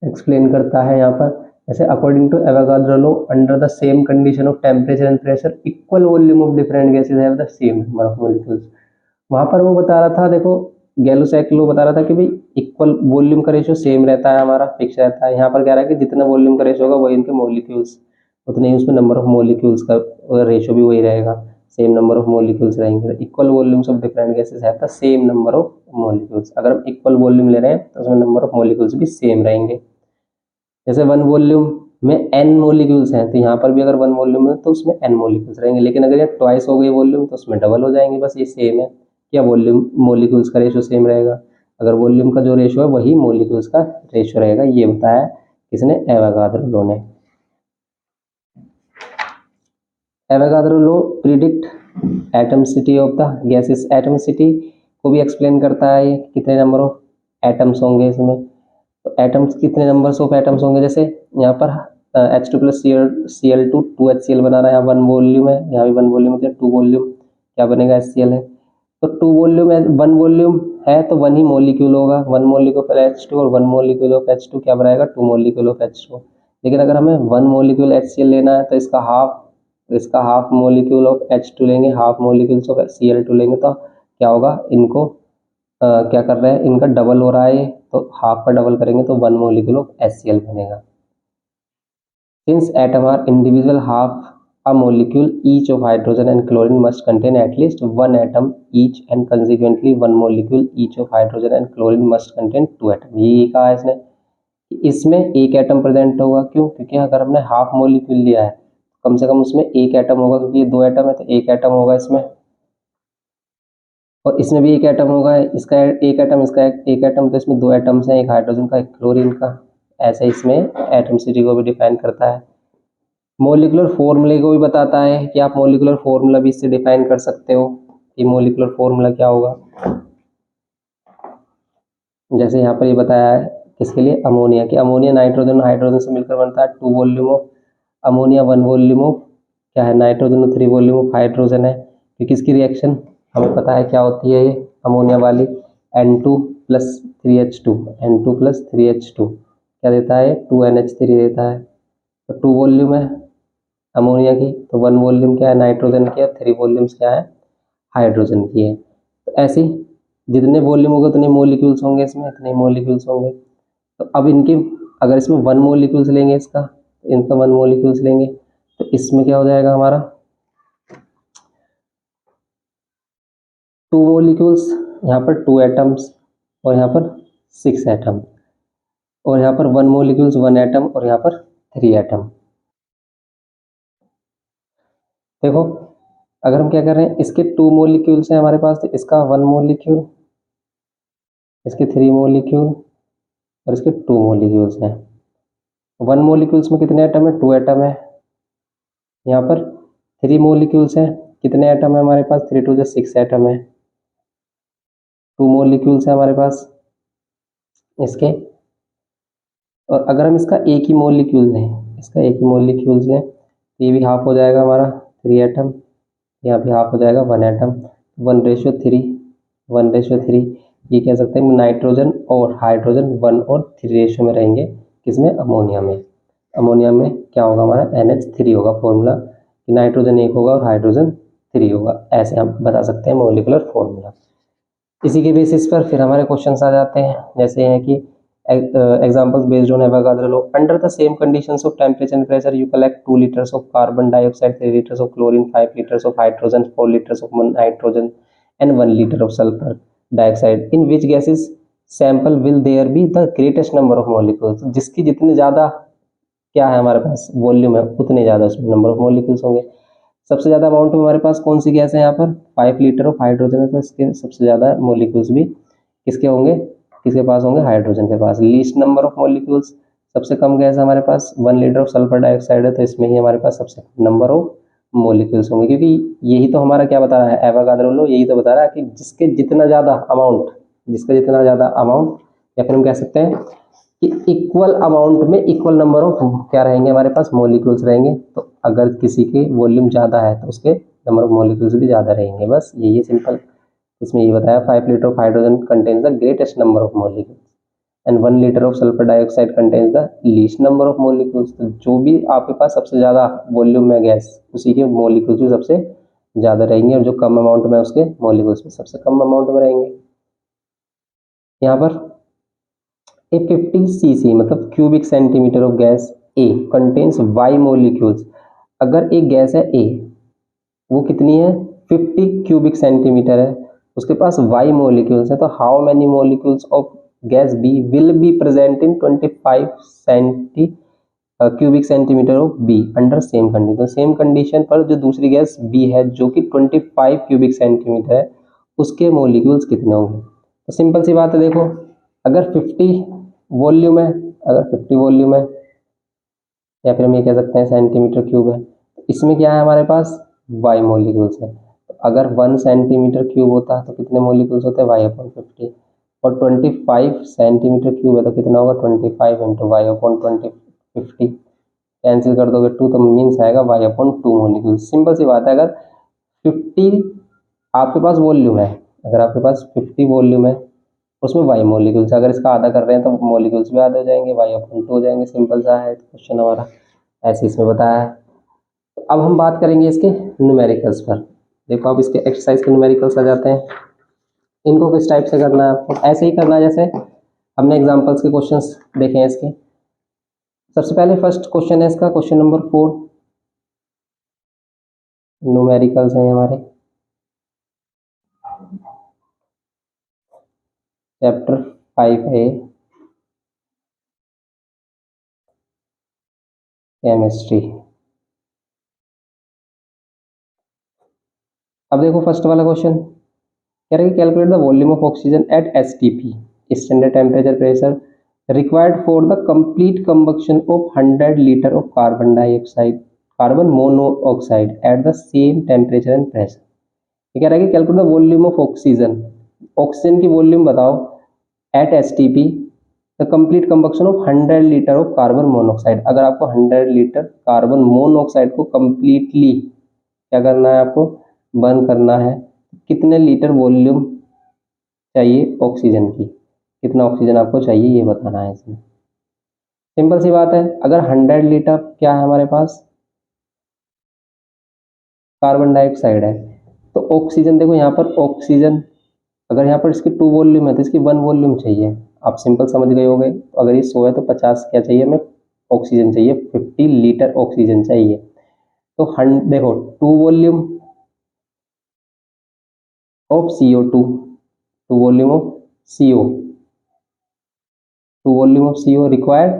एक्सप्लेन करता है यहाँ पर। जैसे according to Avogadro law, under the same condition of temperature and pressure equal volume of different gases have the same number of molecules. वहाँ पर वो बता रहा था, देखो गैलुसैक लॉ बता रहा था कि भाई इक्वल वॉल्यूम का रेशियो सेम रहता है, हमारा फिक्स रहता है। यहाँ पर कह रहा है कि जितना वॉल्यूम का रेशियो होगा वही इनके मॉलिक्यूल्स, उतने ही उसमें नंबर ऑफ मॉलिक्यूल्स का रेशियो भी वही रहेगा, सेम नंबर ऑफ मॉलिक्यूल्स रहेंगे। Equal volumes of different gases have the same number of molecules, अगर हम इक्वल वॉल्यूम ले रहे हैं तो उसमें नंबर ऑफ मॉलिक्यूल्स भी सेम रहेंगे। जैसे 1 वॉल्यूम में n मॉलिक्यूल्स हैं, तो यहाँ पर भी अगर 1 वॉल्यूम है तो उसमें n मॉलिक्यूल्स रहेंगे, लेकिन अगर ये ट्वाइस हो गई वॉल्यूम तो उसमें डबल हो जाएंगे। बस ये सेम है, क्या वॉल्यूम मॉलिक्यूल्स का रेशियो सेम रहेगा, अगर वॉल्यूम का जो रेशियो है वही मॉलिक्यूल्स का रेशियो रहेगा। ये बताया किसने, एवोगाद्रो लॉ ने। Avogadro law predict atomicity of the gases, atomicity को भी एक्सप्लेन करता है ये, कितने नंबर ऑफ एटम्स होंगे इसमें, तो एटम्स कितने नंबर्स ऑफ एटम्स होंगे। जैसे यहाँ पर H2 प्लस Cl2 2HCl बना रहा है, यहाँ 1 वॉल्यूम है, यहाँ भी 1 वॉल्यूम है, 2 वॉल्यूम क्या बनेगा, HCl है। तो 2 वॉल्यूम है, 1 वॉल्यूम है तो 1 ही मॉलिक्यूल होगा, 1 मॉलिक्यूल H2 और 1 मॉलिक्यूल ऑफ H2 क्या बनाएगा, 2 मॉलिक्यूल ऑफ H2। लेकिन अगर हमें 1 मॉलिक्यूल HCl लेना है तो इसका हाफ मॉलिक्यूल ऑफ H2 लेंगे, हाफ मॉलिक्यूल्स ऑफ Cl2 लेंगे, तो क्या होगा, इनको क्या कर रहे हैं, इनका डबल हो रहा है ये, तो हाफ का डबल करेंगे तो 1 मॉलिक्यूल ऑफ HCl बनेगा। Since atom are individual half a molecule each of hydrogen and chlorine must contain at least 1 atom each and consequently 1 molecule each of hydrogen and chlorine must contain 2 atom। ये कहा है इसने, इसमें एक एटम प्रेजेंट होगा, क्यों, क्योंकि अगर हमने हाफ मॉलिक्यूल लिया है कम से कम उसमें एक एटम होगा, क्योंकि ये 2 एटम है तो एक एटम होगा इसमें, और इसमें भी एक एटम होगा, इसका एक एटम, इसका एक एटम, तो इसमें 2 एटम्स हैं, एक हाइड्रोजन का एक क्लोरीन का। ऐसे इसमें एटमसिटी को भी डिफाइन करता है। मोलिकुलर फॉर्मूले को भी बताता है कि आप मोलिकुलर फॉर्मूला भी इससे डिफाइन कर सकते हो कि मोलिकुलर फॉर्मूला क्या होगा। जैसे यहाँ पर ये बताया है किसके लिए, अमोनिया, कि अमोनिया नाइट्रोजन हाइड्रोजन से मिलकर बनता है, 2 volume of ammonia, 1 volume of क्या है, नाइट्रोजन, और 3 वॉल्यूम ऑफ हाइड्रोजन है। क्योंकि इसकी रिएक्शन हमें पता है क्या होती है, ये अमोनिया वाली N2 plus 3H2, N2 plus 3H2 क्या देता है, 2NH3 देता है। तो 2 वॉल्यूम है अमोनिया की, तो 1 वॉल्यूम क्या है, नाइट्रोजन की, और 3 वॉल्यूम्स क्या है, हाइड्रोजन की है। तो ऐसे जितने वॉल्यूम होंगे उतने मॉलिक्यूल्स होंगे, इसमें इतने मॉलिक्यूल्स होंगे। तो अब इनके अगर इसमें 1 मॉलिक्यूल्स लेंगे, इनका 1 मॉलिक्यूल्स लेंगे, तो इसमें क्या हो जाएगा हमारा 2 मॉलिक्यूल्स, यहाँ पर 2 एटम्स, और यहाँ पर 6 एटम, और यहाँ पर 1 मॉलिक्यूल्स 1 एटम, और यहाँ पर 3 एटम। देखो अगर हम क्या कर रहे हैं, इसके 2 मॉलिक्यूल्स हैं हमारे पास, तो इसका 1 मॉलिक्यूल, इसके 3 मॉलिक्यूल, और इसके 2 मॉलिक्यूल्स हैं। 1 मॉलिक्यूल्स में कितने एटम है, 2 एटम है। यहाँ पर 3 मॉलिक्यूल्स हैं, कितने एटम है हमारे पास, 3 2 6 एटम है। 2 मॉलिक्यूल्स है हमारे पास इसके, और अगर हम इसका एक ही मॉलिक्यूल लें, इसका एक ही मॉलिक्यूल्स लें, तो ये भी हाफ हो जाएगा हमारा 3 एटम, यहाँ भी हाफ हो जाएगा 1 एटम, 1:3, 1:3। ये कह सकते हैं नाइट्रोजन और हाइड्रोजन 1 और 3 रेशियो में रहेंगे, किसमें, अमोनिया में। अमोनिया में क्या होगा हमारा, NH3 होगा फॉर्मूला, कि नाइट्रोजन 1 होगा और हाइड्रोजन 3 होगा। ऐसे हम बता सकते हैं मोलिकुलर फॉर्मूला। इसी के बेसिस पर फिर हमारे क्वेश्चंस आ जाते हैं, जैसे हैं कि examples based on Avogadro law. Under the same conditions of temperature and pressure, you collect 2 liters of carbon dioxide, 3 liters of chlorine, 5 liters of hydrogen, 4 liters of nitrogen, and 1 liter of sulfur dioxide. In which gases sample will there be the greatest number of molecules? जिसकी जितने ज़्यादा क्या है हमारे पास वॉल्यूम है, उतने ज़्यादा उसमें नंबर ऑफ मॉलिक्यूल्स होंगे। सबसे ज़्यादा अमाउंट में हमारे पास कौन सी गैस है, यहाँ पर 5 लीटर ऑफ हाइड्रोजन है, तो इसके सबसे ज़्यादा मॉलिक्यूल्स भी किसके होंगे, किसके पास होंगे, हाइड्रोजन के पास। लीस्ट नंबर ऑफ मॉलिक्यूल्स, सबसे कम गैस हमारे पास 1 लीटर ऑफ सल्फर डाइऑक्साइड है, तो इसमें ही हमारे पास सबसे नंबर ऑफ मॉलिक्यूल्स होंगे, क्योंकि यही तो हमारा क्या बता रहा है, एवोगाड्रो लॉ यही तो बता रहा है कि जिसके जितना ज़्यादा अमाउंट, या फिर हम कह सकते हैं कि इक्वल अमाउंट में इक्वल नंबर ऑफ क्या रहेंगे हमारे पास, मॉलिक्यूल्स रहेंगे। तो अगर किसी के वॉल्यूम ज़्यादा है तो उसके नंबर ऑफ मॉलिक्यूल्स भी ज़्यादा रहेंगे, बस यही है सिंपल। इसमें ये बताया 5 litre of hydrogen contains the greatest number of molecules and 1 litre of sulphur dioxide contains the least number of molecules. तो जो भी आपके पास सबसे ज़्यादा वॉल्यूम में गैस, उसी के मॉलिक्यूल्स भी सबसे ज़्यादा रहेंगे, और जो कम अमाउंट में उसके मॉलिक्यूल्स भी सबसे कम अमाउंट में रहेंगे। यहाँ पर ए 50 cc मतलब cubic centimetre of gas A contains Y molecules. अगर एक गैस है ए, वो कितनी है, 50 क्यूबिक सेंटीमीटर है, उसके पास वाई मॉलिक्यूल्स है, तो how many molecules of gas B will be present in 25 cubic centimetre of B under same condition. तो सेम कंडीशन पर जो दूसरी गैस बी है जो कि 25 क्यूबिक सेंटीमीटर है, उसके मॉलिक्यूल्स कितने होंगे। तो सिंपल सी बात है, देखो अगर 50 वॉल्यूम है, या फिर हम ये कह सकते हैं सेंटीमीटर क्यूब है, इसमें क्या है हमारे पास, वाई मॉलिक्यूल्स है। तो अगर 1 सेंटीमीटर क्यूब होता है तो कितने मॉलिक्यूल्स होते हैं, वाई अपॉन 50। और 25 सेंटीमीटर क्यूब है तो कितना होगा, 25 इंटू वाई अपॉन 50। कैंसिल कर दोगे 2 तो मीन्स आएगा वाई अपॉन 2 मॉलिक्यूल। सिंपल सी बात है। अगर 50 आपके पास वॉल्यूम है, अगर आपके पास 50 वॉल्यूम है उसमें वाई मॉलिक्यूल्स, अगर इसका आधा कर रहे हैं तो मॉलिक्यूल्स भी आधे हो जाएंगे, वाई अपॉन 2 हो जाएंगे। सिंपल सा है क्वेश्चन हमारा, ऐसे इसमें बताया है। तो अब हम बात करेंगे इसके न्यूमेरिकल्स पर। देखो अब इसके एक्सरसाइज के न्यूमेरिकल्स आ जाते हैं। इनको किस टाइप से करना है आपको, ऐसे ही करना है जैसे हमने एग्जांपल्स के क्वेश्चंस देखे हैं इसके। सबसे पहले फर्स्ट क्वेश्चन है इसका, क्वेश्चन नंबर 4, न्यूमेरिकल्स हैं हमारे, चैप्टर 5A केमिस्ट्री। अब देखो फर्स्ट वाला क्वेश्चन कह रहा है कि calculate the volume of oxygen at STP, standard temperature pressure, required for the complete combustion of 100 litre of carbon dioxide, carbon monoxide at the same temperature and pressure. ये कह रहा है कि calculate the volume of oxygen, oxygen की वॉल्यूम बताओ at STP the complete combustion of 100 litre of carbon monoxide. अगर आपको 100 लीटर कार्बन मोनोऑक्साइड को कंप्लीटली क्या करना है, आपको बर्न करना है, कितने लीटर वॉल्यूम चाहिए ऑक्सीजन की, कितना ऑक्सीजन आपको चाहिए ये बताना है इसमें। सिंपल सी बात है। अगर 100 लीटर क्या है हमारे पास, कार्बन डाइऑक्साइड है, तो ऑक्सीजन देखो यहाँ पर ऑक्सीजन, अगर यहाँ पर इसकी 2 वॉल्यूम है तो इसकी 1 वॉल्यूम चाहिए। आप सिंपल समझ गए होंगे। तो अगर ये 100 है तो 50 क्या चाहिए हमें, ऑक्सीजन चाहिए, 50 लीटर ऑक्सीजन चाहिए। तो देखो 2 volume of CO2, 2 volume of CO, 2 volume of CO required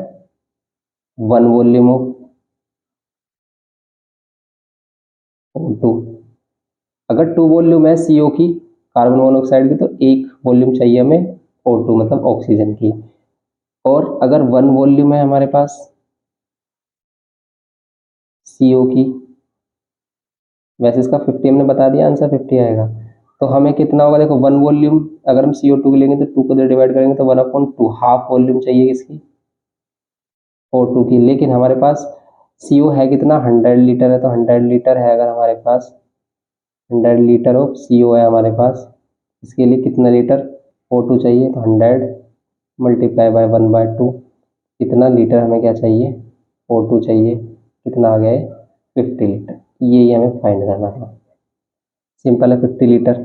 1 volume of O2। अगर 2 वॉल्यूम है CO की, कार्बन मोनोऑक्साइड की, तो 1 वॉल्यूम चाहिए हमें O2 मतलब ऑक्सीजन की। और अगर 1 वॉल्यूम है हमारे पास CO की, वैसे इसका 50 हमने बता दिया, आंसर 50 आएगा। तो हमें कितना होगा, देखो 1 वॉल्यूम अगर हम CO2 की लेंगे तो 2 को डिवाइड करेंगे तो 1/2 हाफ वॉल्यूम चाहिए किसकी, O2 की। लेकिन हमारे पास CO है कितना, 100 लीटर है, तो 100 लीटर है अगर हमारे पास, 100 लीटर ऑफ CO है हमारे पास, इसके लिए कितना लीटर O2 चाहिए, तो 100 मल्टीप्लाई बाय 1/2, कितना लीटर हमें क्या चाहिए, O2 चाहिए, कितना आ गया है 50 लीटर। यही हमें फाइंड करना था, सिंपल है 50 लीटर।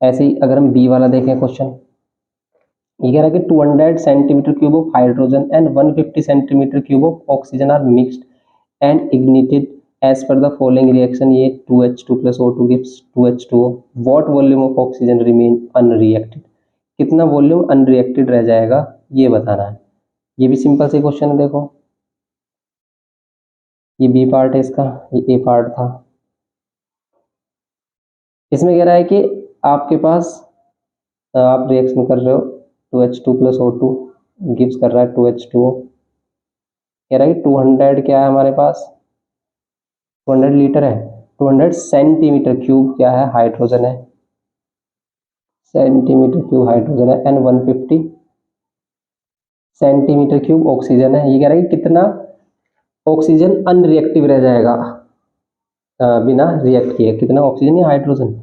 ऐसे ही अगर हम बी वाला देखें क्वेश्चन, ये कह रहा है कि 200 centimetre cube of hydrogen and 150 centimetre cube of oxygen are mixed and ignited as per the following reaction, ये 2H2 plus O2 gives 2H2O, what volume of oxygen remain unreacted, कितना वॉल्यूम अनरिएक्टेड रह जाएगा ये बताना है। ये भी सिंपल से क्वेश्चन है। देखो ये बी पार्ट है इसका, ये ए पार्ट था। इसमें कह रहा है कि आपके पास आप रिएक्शन कर रहे हो 2H2 plus O2 गिव्स कर रहा है 2H2O। कह रहा है कि 200 क्या है हमारे पास, 200 लीटर है, 200 सेंटीमीटर क्यूब क्या है, हाइड्रोजन है, सेंटीमीटर क्यूब हाइड्रोजन है, एंड 150 सेंटीमीटर क्यूब ऑक्सीजन है। ये कह रहा है कि कितना ऑक्सीजन अनरिएक्टिव रह जाएगा, बिना रिएक्ट किए, कितना ऑक्सीजन या hydrogen,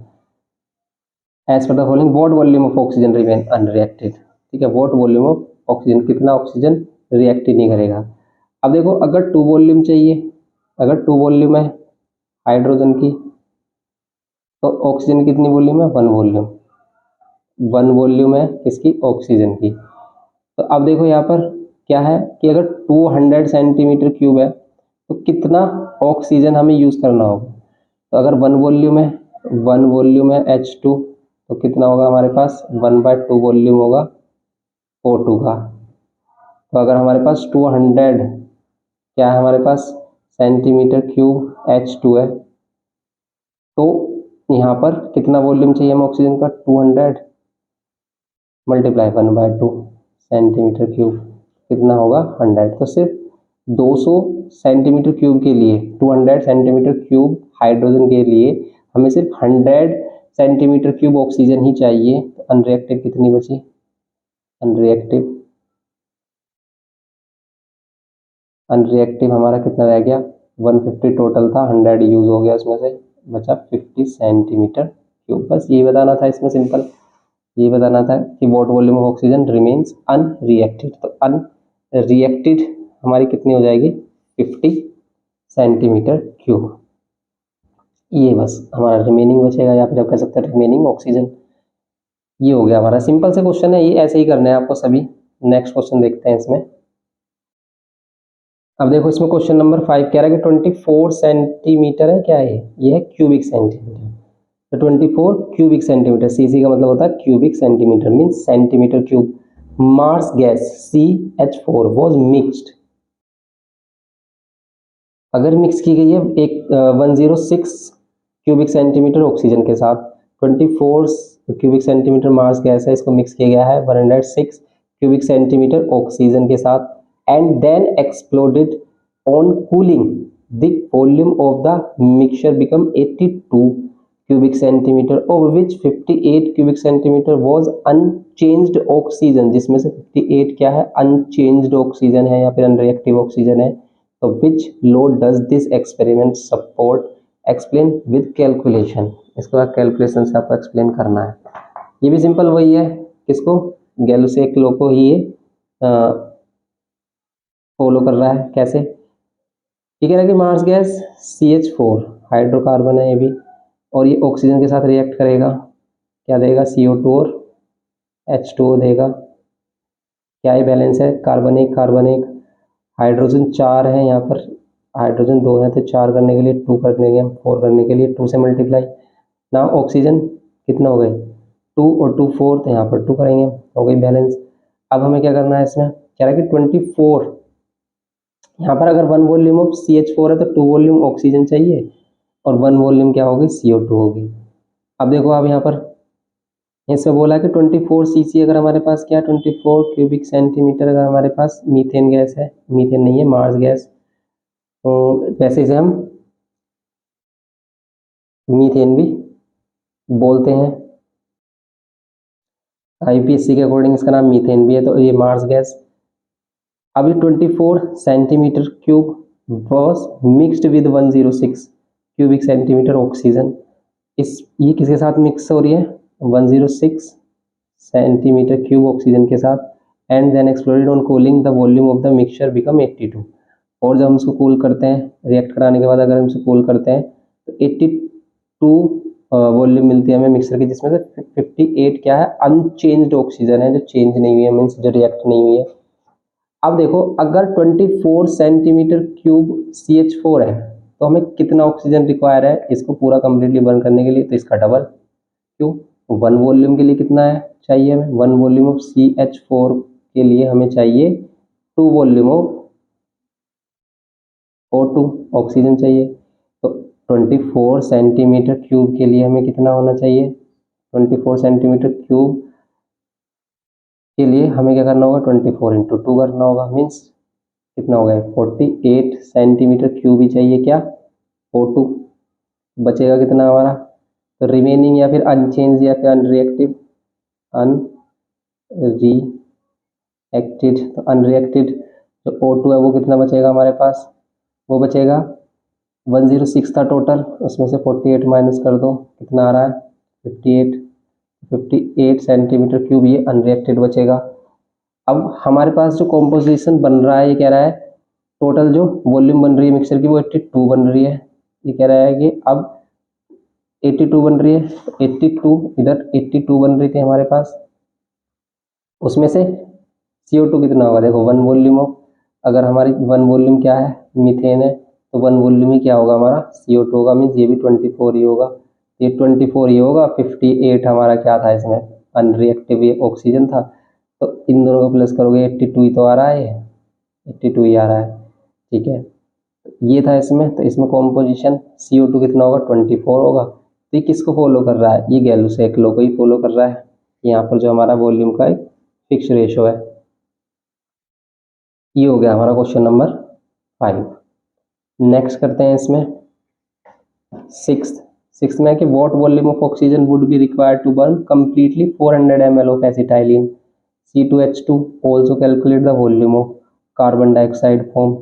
as per the following what volume of oxygen remain unreacted. ठीक है, व्हाट वॉल्यूम ऑफ ऑक्सीजन, कितना ऑक्सीजन रिएक्ट ही नहीं करेगा। अब देखो अगर 2 वॉल्यूम चाहिए, अगर 2 वॉल्यूम है हाइड्रोजन की, तो ऑक्सीजन कितनी वॉल्यूम है, 1 वॉल्यूम, 1 वॉल्यूम है इसकी ऑक्सीजन की। तो अब देखो यहाँ पर क्या है कि अगर 200 सेंटीमीटर क्यूब है तो कितना ऑक्सीजन हमें यूज करना होगा। तो अगर 1 वॉल्यूम है, 1 वॉल्यूम है H2, तो कितना होगा हमारे पास, 1/2 वॉल्यूम होगा O2 का। तो अगर हमारे पास 200 क्या है हमारे पास सेंटीमीटर क्यूब H2 है, तो यहाँ पर कितना वॉल्यूम चाहिए हमें ऑक्सीजन का, 200 मल्टीप्लाई 1/2 सेंटीमीटर क्यूब, कितना होगा 100। तो सिर्फ 200 सेंटीमीटर क्यूब के लिए 200 सेंटीमीटर क्यूब हाइड्रोजन के लिए हमें सिर्फ 100 सेंटीमीटर क्यूब ऑक्सीजन ही चाहिए। तो अनरिएक्टिव कितनी बची? अनरिएक्टिव हमारा कितना रह गया? 150 टोटल था, 100 यूज हो गया, उसमें से बचा 50 सेंटीमीटर क्यूब। बस ये बताना था इसमें, सिंपल ये बताना था कि what volume of oxygen remains unreacted. तो अनरिएक्टेड हमारी कितनी हो जाएगी? 50 सेंटीमीटर क्यूब। ये बस हमारा रिमेनिंग बचेगा, या फिर आप कह सकते हैं रिमेनिंग ऑक्सीजन। ये हो गया हमारा, सिंपल से क्वेश्चन है ये, ऐसे ही करना है आपको सभी। नेक्स्ट क्वेश्चन देखते हैं इसमें। अब देखो इसमें क्वेश्चन नंबर 5 कह रहा है कि 24 सेंटीमीटर है, क्या है ये है क्यूबिक सेंटीमीटर। तो 24 क्यूबिक सेंटीमीटर, सीसी का मतलब होता है cubic centimetre, means centimetre cube. Marsh gas CH4 was mixed, अगर मिक्स की गई है एक 106 क्यूबिक सेंटीमीटर ऑक्सीजन के साथ, 24 क्यूबिक सेंटीमीटर मार्स गैस है, इसको मिक्स किया गया है 106 क्यूबिक सेंटीमीटर ऑक्सीजन के साथ, and then exploded on cooling the volume of the mixture become 82 cubic centimetre, of which 58 cubic centimetre was unchanged oxygen, जिसमें से 58 क्या है? अनचेंज्ड ऑक्सीजन है या फिर अनरिएक्टिव ऑक्सीजन है। तो which law does this experiment support? Explain with calculation. इसके बाद कैलकुलेशन से आपको एक्सप्लेन करना है। ये भी सिंपल वही है, किसको? गैलुसेक लॉ को ही ये फॉलो कर रहा है। कैसे? ये कह रहा है कि मार्स गैस CH4 हाइड्रोकार्बन है ये भी, और ये ऑक्सीजन के साथ रिएक्ट करेगा, क्या देगा? CO2 और H2O देगा। क्या ये बैलेंस है? कार्बन एक कार्बन एक, हाइड्रोजन 4 है यहाँ पर, हाइड्रोजन 2 है, तो 4 करने के लिए 2 करने के 4 करने के लिए 2 से मल्टीप्लाई ना। ऑक्सीजन कितना हो गए? 2 और 2 4, तो यहाँ पर 2 करेंगे, हो गई बैलेंस। अब हमें क्या करना है इसमें? कह रहा है कि 24, यहाँ पर अगर 1 वॉल्यूम ऑफ CH4 है तो 2 वॉल्यूम ऑक्सीजन चाहिए, और 1 वॉल्यूम क्या होगी? CO2 होगी। अब देखो अब यहाँ पर इसमें बोला कि 24 cc अगर हमारे पास क्या 24 क्यूबिक सेंटीमीटर अगर हमारे पास मीथेन गैस है, मीथेन नहीं है मार्स गैस, तो वैसे इसे हम मीथेन भी बोलते हैं, IPSC के अकॉर्डिंग इसका नाम मीथेन भी है। तो ये मार्स गैस, अभी 24 centimetre cube was mixed with 106 cubic centimetre oxygen. इस ये किसके साथ मिक्स हो रही है? 106 सेंटीमीटर क्यूब ऑक्सीजन के साथ, and then exploded on cooling the volume of the mixture become 82। और जब हम इसको कूल करते हैं, रिएक्ट कराने के बाद अगर हम इसको कूल करते हैं तो 82 वॉल्यूम मिलती है हमें मिक्सचर की, जिसमें से 58 क्या है? अनचेंज्ड ऑक्सीजन है, जो चेंज नहीं हुई है, मीन्स जो रिएक्ट नहीं हुई है। अब देखो अगर 24 सेंटीमीटर क्यूब CH4 है तो हमें कितना ऑक्सीजन रिक्वायर है इसको पूरा कंप्लीटली बर्न करने के लिए? तो इसका डबल। क्यों? 1 वॉल्यूम के लिए कितना है चाहिए हमें? 1 वॉल्यूम ऑफ CH4 के लिए हमें चाहिए 2 वॉल्यूम ऑफ O2 ऑक्सीजन चाहिए। तो 24 सेंटीमीटर क्यूब के लिए हमें कितना होना चाहिए? 24 सेंटीमीटर क्यूब के लिए हमें क्या करना होगा? 24 इंटू 2 करना होगा, मीन्स कितना हो गया? 48 सेंटीमीटर क्यूब ही चाहिए क्या? O2। बचेगा कितना हमारा? तो रिमेनिंग या फिर अनचेंज या फिर अनरिएक्टिव, अनरिएक्टेड। तो अनरिएक्टेड जो O2 है वो कितना बचेगा हमारे पास? वो बचेगा 106 था टोटल, उसमें से 48 माइनस कर दो, कितना आ रहा है? 58 सेंटीमीटर क्यूब ये अनरिएक्टेड बचेगा। अब हमारे पास जो कॉम्पोजिशन बन रहा है, ये कह रहा है टोटल जो वॉल्यूम बन रही है मिक्सचर की वो 82 बन रही है। ये कह रहा है कि अब 82 बन रही है, 82 इधर 82 बन रही थी हमारे पास, उसमें से CO2 कितना होगा? देखो 1 वॉल्यूम ऑफ, अगर हमारी 1 वॉल्यूम क्या है? मीथेन है, तो 1 वॉल्यूम ही क्या होगा हमारा? CO2 होगा, मीन्स ये भी 24 ही होगा, ये 24 ही होगा। 58 हमारा क्या था इसमें? अनरिएक्टिव ये ऑक्सीजन था। तो इन दोनों का प्लस करोगे 82 ही तो आ रहा है, 82 ही आ रहा है, ठीक है। ये था इसमें, तो इसमें कॉम्पोजिशन CO2 कितना होगा? 24 होगा। तो ये किसको फॉलो कर रहा है? ये गैलुसेक लॉ को ही फॉलो कर रहा है। यहाँ पर जो हमारा वॉल्यूम का एक फिक्स रेशो है। ये हो गया हमारा क्वेश्चन नंबर 5। नेक्स्ट करते हैं इसमें सिक्स में कि what volume of oxygen would be required to burn completely 400 ml of acetylene C2H2। Also calculate the volume of carbon dioxide form.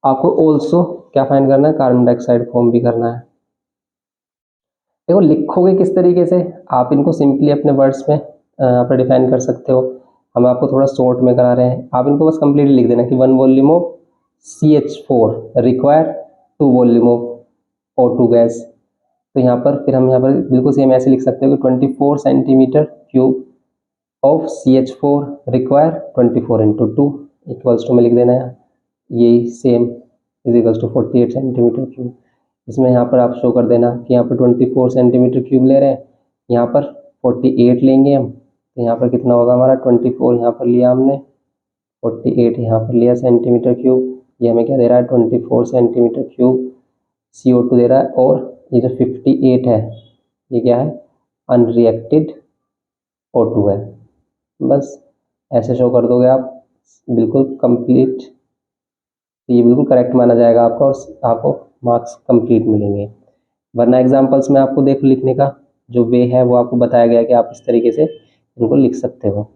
आपको ऑल्सो क्या फाइंड करना है, कार्बन डाइऑक्साइड फॉर्म भी करना है। देखो लिखोगे किस तरीके से, आप इनको सिंपली अपने वर्ड्स में यहाँ पर डिफाइन कर सकते हो। हम आपको थोड़ा शॉर्ट में करा रहे हैं, आप इनको बस कंप्लीटली लिख देना कि 1 volume of CH4 require 2 volume of O2 gas. तो यहाँ पर फिर हम यहाँ पर बिल्कुल सेम ऐसे लिख सकते हो कि 24 centimetre cube of CH4 require 24 × 2 equals to में लिख देना है ये same is equals to 48 centimetre cube. इसमें यहाँ पर आप शो कर देना कि यहाँ पर 24 सेंटीमीटर क्यूब ले रहे हैं, यहाँ पर 48 लेंगे हम, तो यहाँ पर कितना होगा हमारा 24 यहाँ पर लिया हमने, 48 यहाँ पर लिया सेंटीमीटर क्यूब। ये हमें क्या दे रहा है 24 सेंटीमीटर क्यूब CO2 दे रहा है। और ये जो 58 है ये क्या है, अनरिएक्टेड O2 है। बस ऐसे शो कर दोगे आप, बिल्कुल कंप्लीट, तो ये बिल्कुल करेक्ट माना जाएगा आपका और आपको मार्क्स कंप्लीट मिलेंगे। वरना एग्जांपल्स में आपको देख लिखने का जो वे है वो आपको बताया गया है कि आप इस तरीके से इनको लिख सकते हो।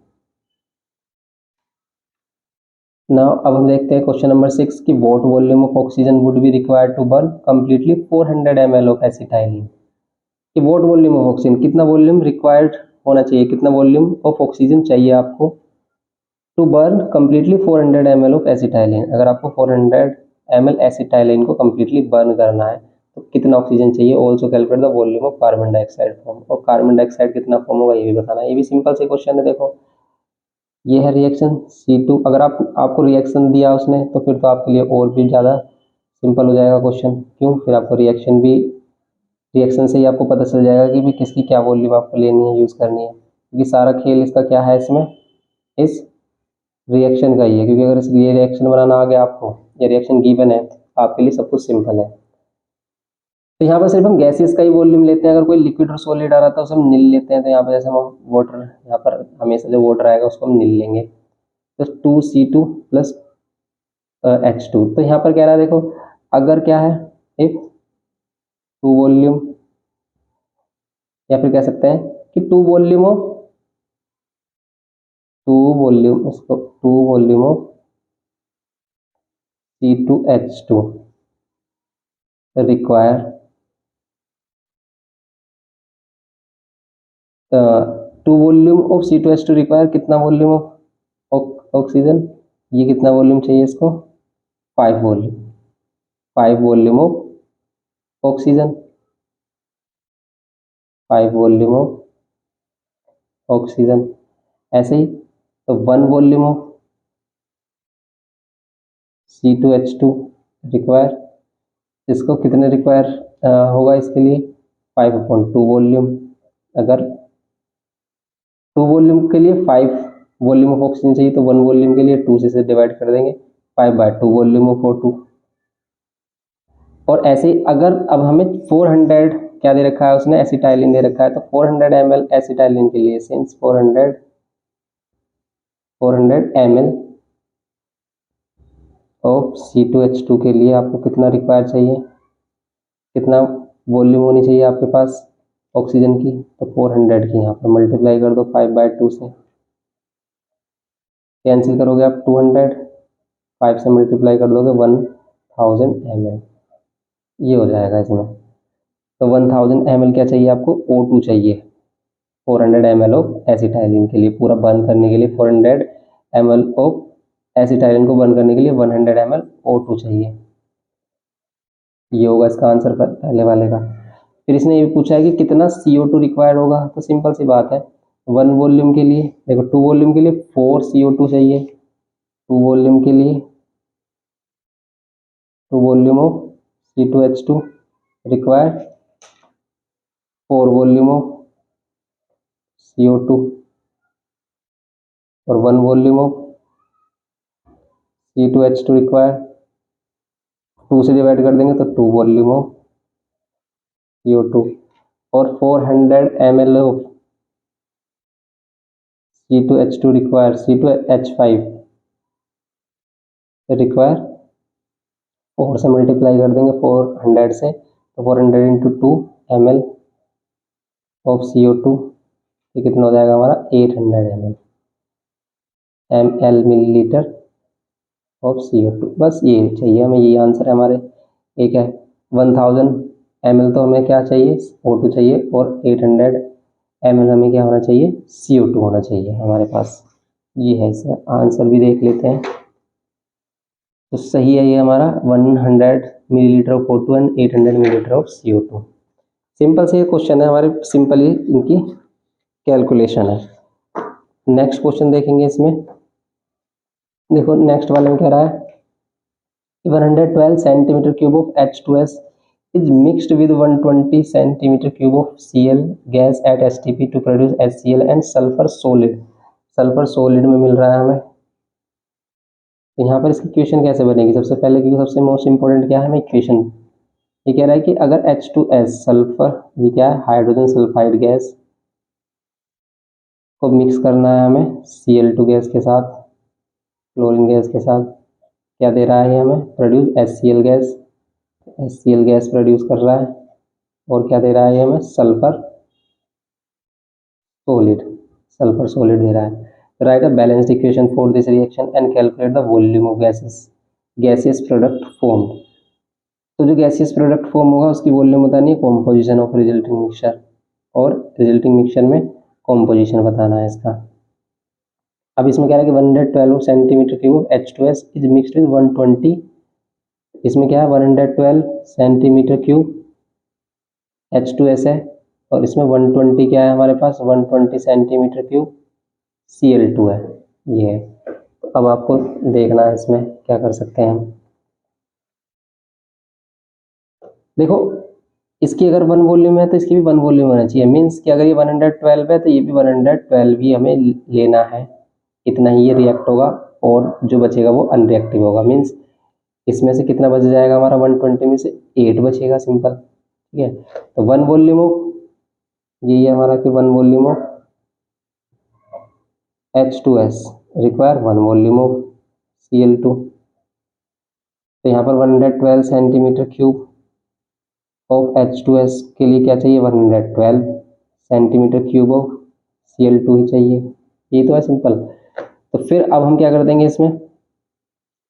नाउ अब हम देखते हैं क्वेश्चन नंबर 6 की what volume of oxygen would be required to burn completely 400 ml of acetylene. कि व्हाट वॉल्यूम ऑफ ऑक्सीजन, कितना वॉल्यूम रिक्वायर्ड होना चाहिए, कितना वॉल्यूम ऑफ ऑक्सीजन चाहिए आपको to burn completely 400 ml of acetylene. अगर आपको 400 ml एसिटाइलिन को कंप्लीटली बर्न करना है तो कितना ऑक्सीजन चाहिए। Also calculate the volume of carbon dioxide form. और कार्बन डाइऑक्साइड कितना फॉर्म होगा ये भी बताना है। ये भी सिंपल से क्वेश्चन है। देखो ये है रिएक्शन C2। अगर आपको रिएक्शन दिया उसने तो फिर तो आपके लिए और भी ज़्यादा सिंपल हो जाएगा क्वेश्चन। क्यों, फिर आपको रिएक्शन से ही आपको पता चल जाएगा कि भी किसकी क्या वॉल्यूम आपको लेनी है, यूज़ करनी है। क्योंकि सारा खेल इसका क्या है, इसमें इस रिएक्शन का ही है। क्योंकि अगर इस रिएक्शन बनाना आ गया आपको, या रिएक्शन गिवन है, तो आपके लिए सब कुछ सिंपल है। तो यहाँ पर सिर्फ हम गैसेस का ही वॉल्यूम लेते हैं। अगर कोई लिक्विड और सॉलिड आ रहा था उसे हम नील लेते हैं। तो यहाँ पर जैसे हम वाटर, यहाँ पर हमेशा जो वाटर आएगा उसको हम नील लेंगे। तो 2C2 प्लस H2। तो यहाँ पर कह रहा है देखो, अगर क्या है इफ 2 वॉल्यूम, या फिर कह सकते हैं कि 2 volume of C2H2 require 2 volume of C2H2 require कितना वॉल्यूम ऑफ ऑक्सीजन। ये कितना वॉल्यूम चाहिए इसको, 5 volume of oxygen, 5 volume of oxygen. ऐसे ही तो 1 वॉल्यूम ऑफ C2H2 रिक्वायर, इसको कितने रिक्वायर होगा इसके लिए 5/2 वॉल्यूम। अगर 2 वॉल्यूम के लिए 5 वॉल्यूम ऑफ ऑक्सीजन चाहिए तो 1 वॉल्यूम के लिए 2 से डिवाइड कर देंगे, 5/2 वॉल्यूम ऑफ O2। और ऐसे ही अगर अब हमें 400 क्या दे रखा है उसने, एसिटाइलिन दे रखा है, तो 400 ml एसिटाइलिन के लिए सिंस 400 ml ऑफ C2H2 के लिए आपको कितना रिक्वायर चाहिए, कितना वॉल्यूम होनी चाहिए आपके पास ऑक्सीजन की। तो 400 की यहाँ पर मल्टीप्लाई कर दो 5/2 से, कैंसिल करोगे आप 200, 5 से मल्टीप्लाई कर दोगे 1000 ml, ये हो जाएगा इसमें। तो 1000 ml क्या चाहिए आपको, O2 चाहिए 400 ml ऑफ एसिटाइलिन के लिए। पूरा बर्न करने के लिए 400 ml ऑफ एसिटाइलिन को बर्न करने के लिए 100 ml O2 चाहिए। ये होगा इसका आंसर पहले वाले का। फिर इसने ये पूछा है कि कितना CO2 रिक्वायर्ड होगा। तो सिंपल सी बात है, 1 वॉल्यूम के लिए देखो, 2 वॉल्यूम के लिए 4 CO2 चाहिए, 2 वॉल्यूम के लिए 2 volume of C2H2 require 4 volume of CO2 और 1 वॉल्यूम ऑफ C2H2 रिक्वायर 2 से डिवाइड कर देंगे तो 2 वॉल्यूम ऑफ CO2 और 400 ml of C2H2 require C2H5 require 4 से मल्टीप्लाई कर देंगे 400 से, तो 400 इंटू 2 ml ऑफ CO2, ये कितना हो जाएगा हमारा 800 ml मिलीलीटर ऑफ CO2। बस ये चाहिए हमें, ये आंसर है हमारे। एक है 1000 ml तो हमें क्या चाहिए, O2 चाहिए, और 800 ml हमें क्या होना चाहिए, CO2 होना चाहिए हमारे पास। ये है इसका आंसर, भी देख लेते हैं। तो सही है ये हमारा 100 millilitre of O2 and 800 millilitre of CO2। Simple से ये क्वेश्चन है हमारे, सिंपल ही इनकी कैलकुलेशन है। नेक्स्ट क्वेश्चन देखेंगे इसमें। देखो नेक्स्ट वाले में कह रहा है 112 centimetre cube of H2S is mixed with 120 centimeter cube of Cl gas at STP to produce HCl and sulfur solid। Sulphur solid में मिल रहा है हमें, तो यहाँ पर इसकी इक्वेशन कैसे बनेगी। सबसे पहले, क्योंकि सबसे मोस्ट इंपॉर्टेंट क्या है हमें इक्वेशन, ये कह रहा है कि अगर H2S सल्फर, ये क्या है हाइड्रोजन सल्फाइड गैस को मिक्स करना है हमें Cl2 गैस के साथ, क्लोरीन गैस के साथ, क्या दे रहा है हमें, produce HCl gas, HCl gas produce कर रहा है, और क्या दे रहा है हमें, सल्फर सॉलिड, सल्फर सॉलिड दे रहा है। Right a balanced equation for this reaction and calculate the volume of gases product formed. तो जो गैसियस प्रोडक्ट फॉर्म होगा उसकी वॉल्यूम बतानी है, कॉम्पोजिशन ऑफ रिजल्टिंग मिक्सचर, और रिजल्टिंग मिक्सचर में कॉम्पोजिशन बताना है इसका। अब इसमें कह रहा है कि 112 centimetre cube H2S is mixed with 120, इसमें क्या है 112 सेंटीमीटर क्यूब H2S है, और इसमें 120 क्या है हमारे पास, 120 सेंटीमीटर क्यूब Cl2 है, ये है। तो अब आपको देखना है इसमें क्या कर सकते हैं हम। देखो इसकी अगर 1 वॉल्यूम है तो इसकी भी 1 वॉल्यूम होना चाहिए, मीन्स कि अगर ये 112 है तो ये भी 112 ही हमें लेना है, इतना ही ये रिएक्ट होगा, और जो बचेगा वो अनरिएक्टिव होगा। मीन्स इसमें से कितना बच जाएगा हमारा, 120 में से 8 बचेगा, सिंपल, ठीक है। तो 1 वॉल्यूम ऑफ, यही है हमारा कि 1 volume of H2S require 1 volume of Cl2। तो यहाँ पर 112 सेंटीमीटर क्यूब ऑफ H2S के लिए क्या चाहिए, 112 सेंटीमीटर क्यूब ऑफ Cl2 ही चाहिए, ये तो है सिंपल। तो फिर अब हम क्या कर देंगे इसमें,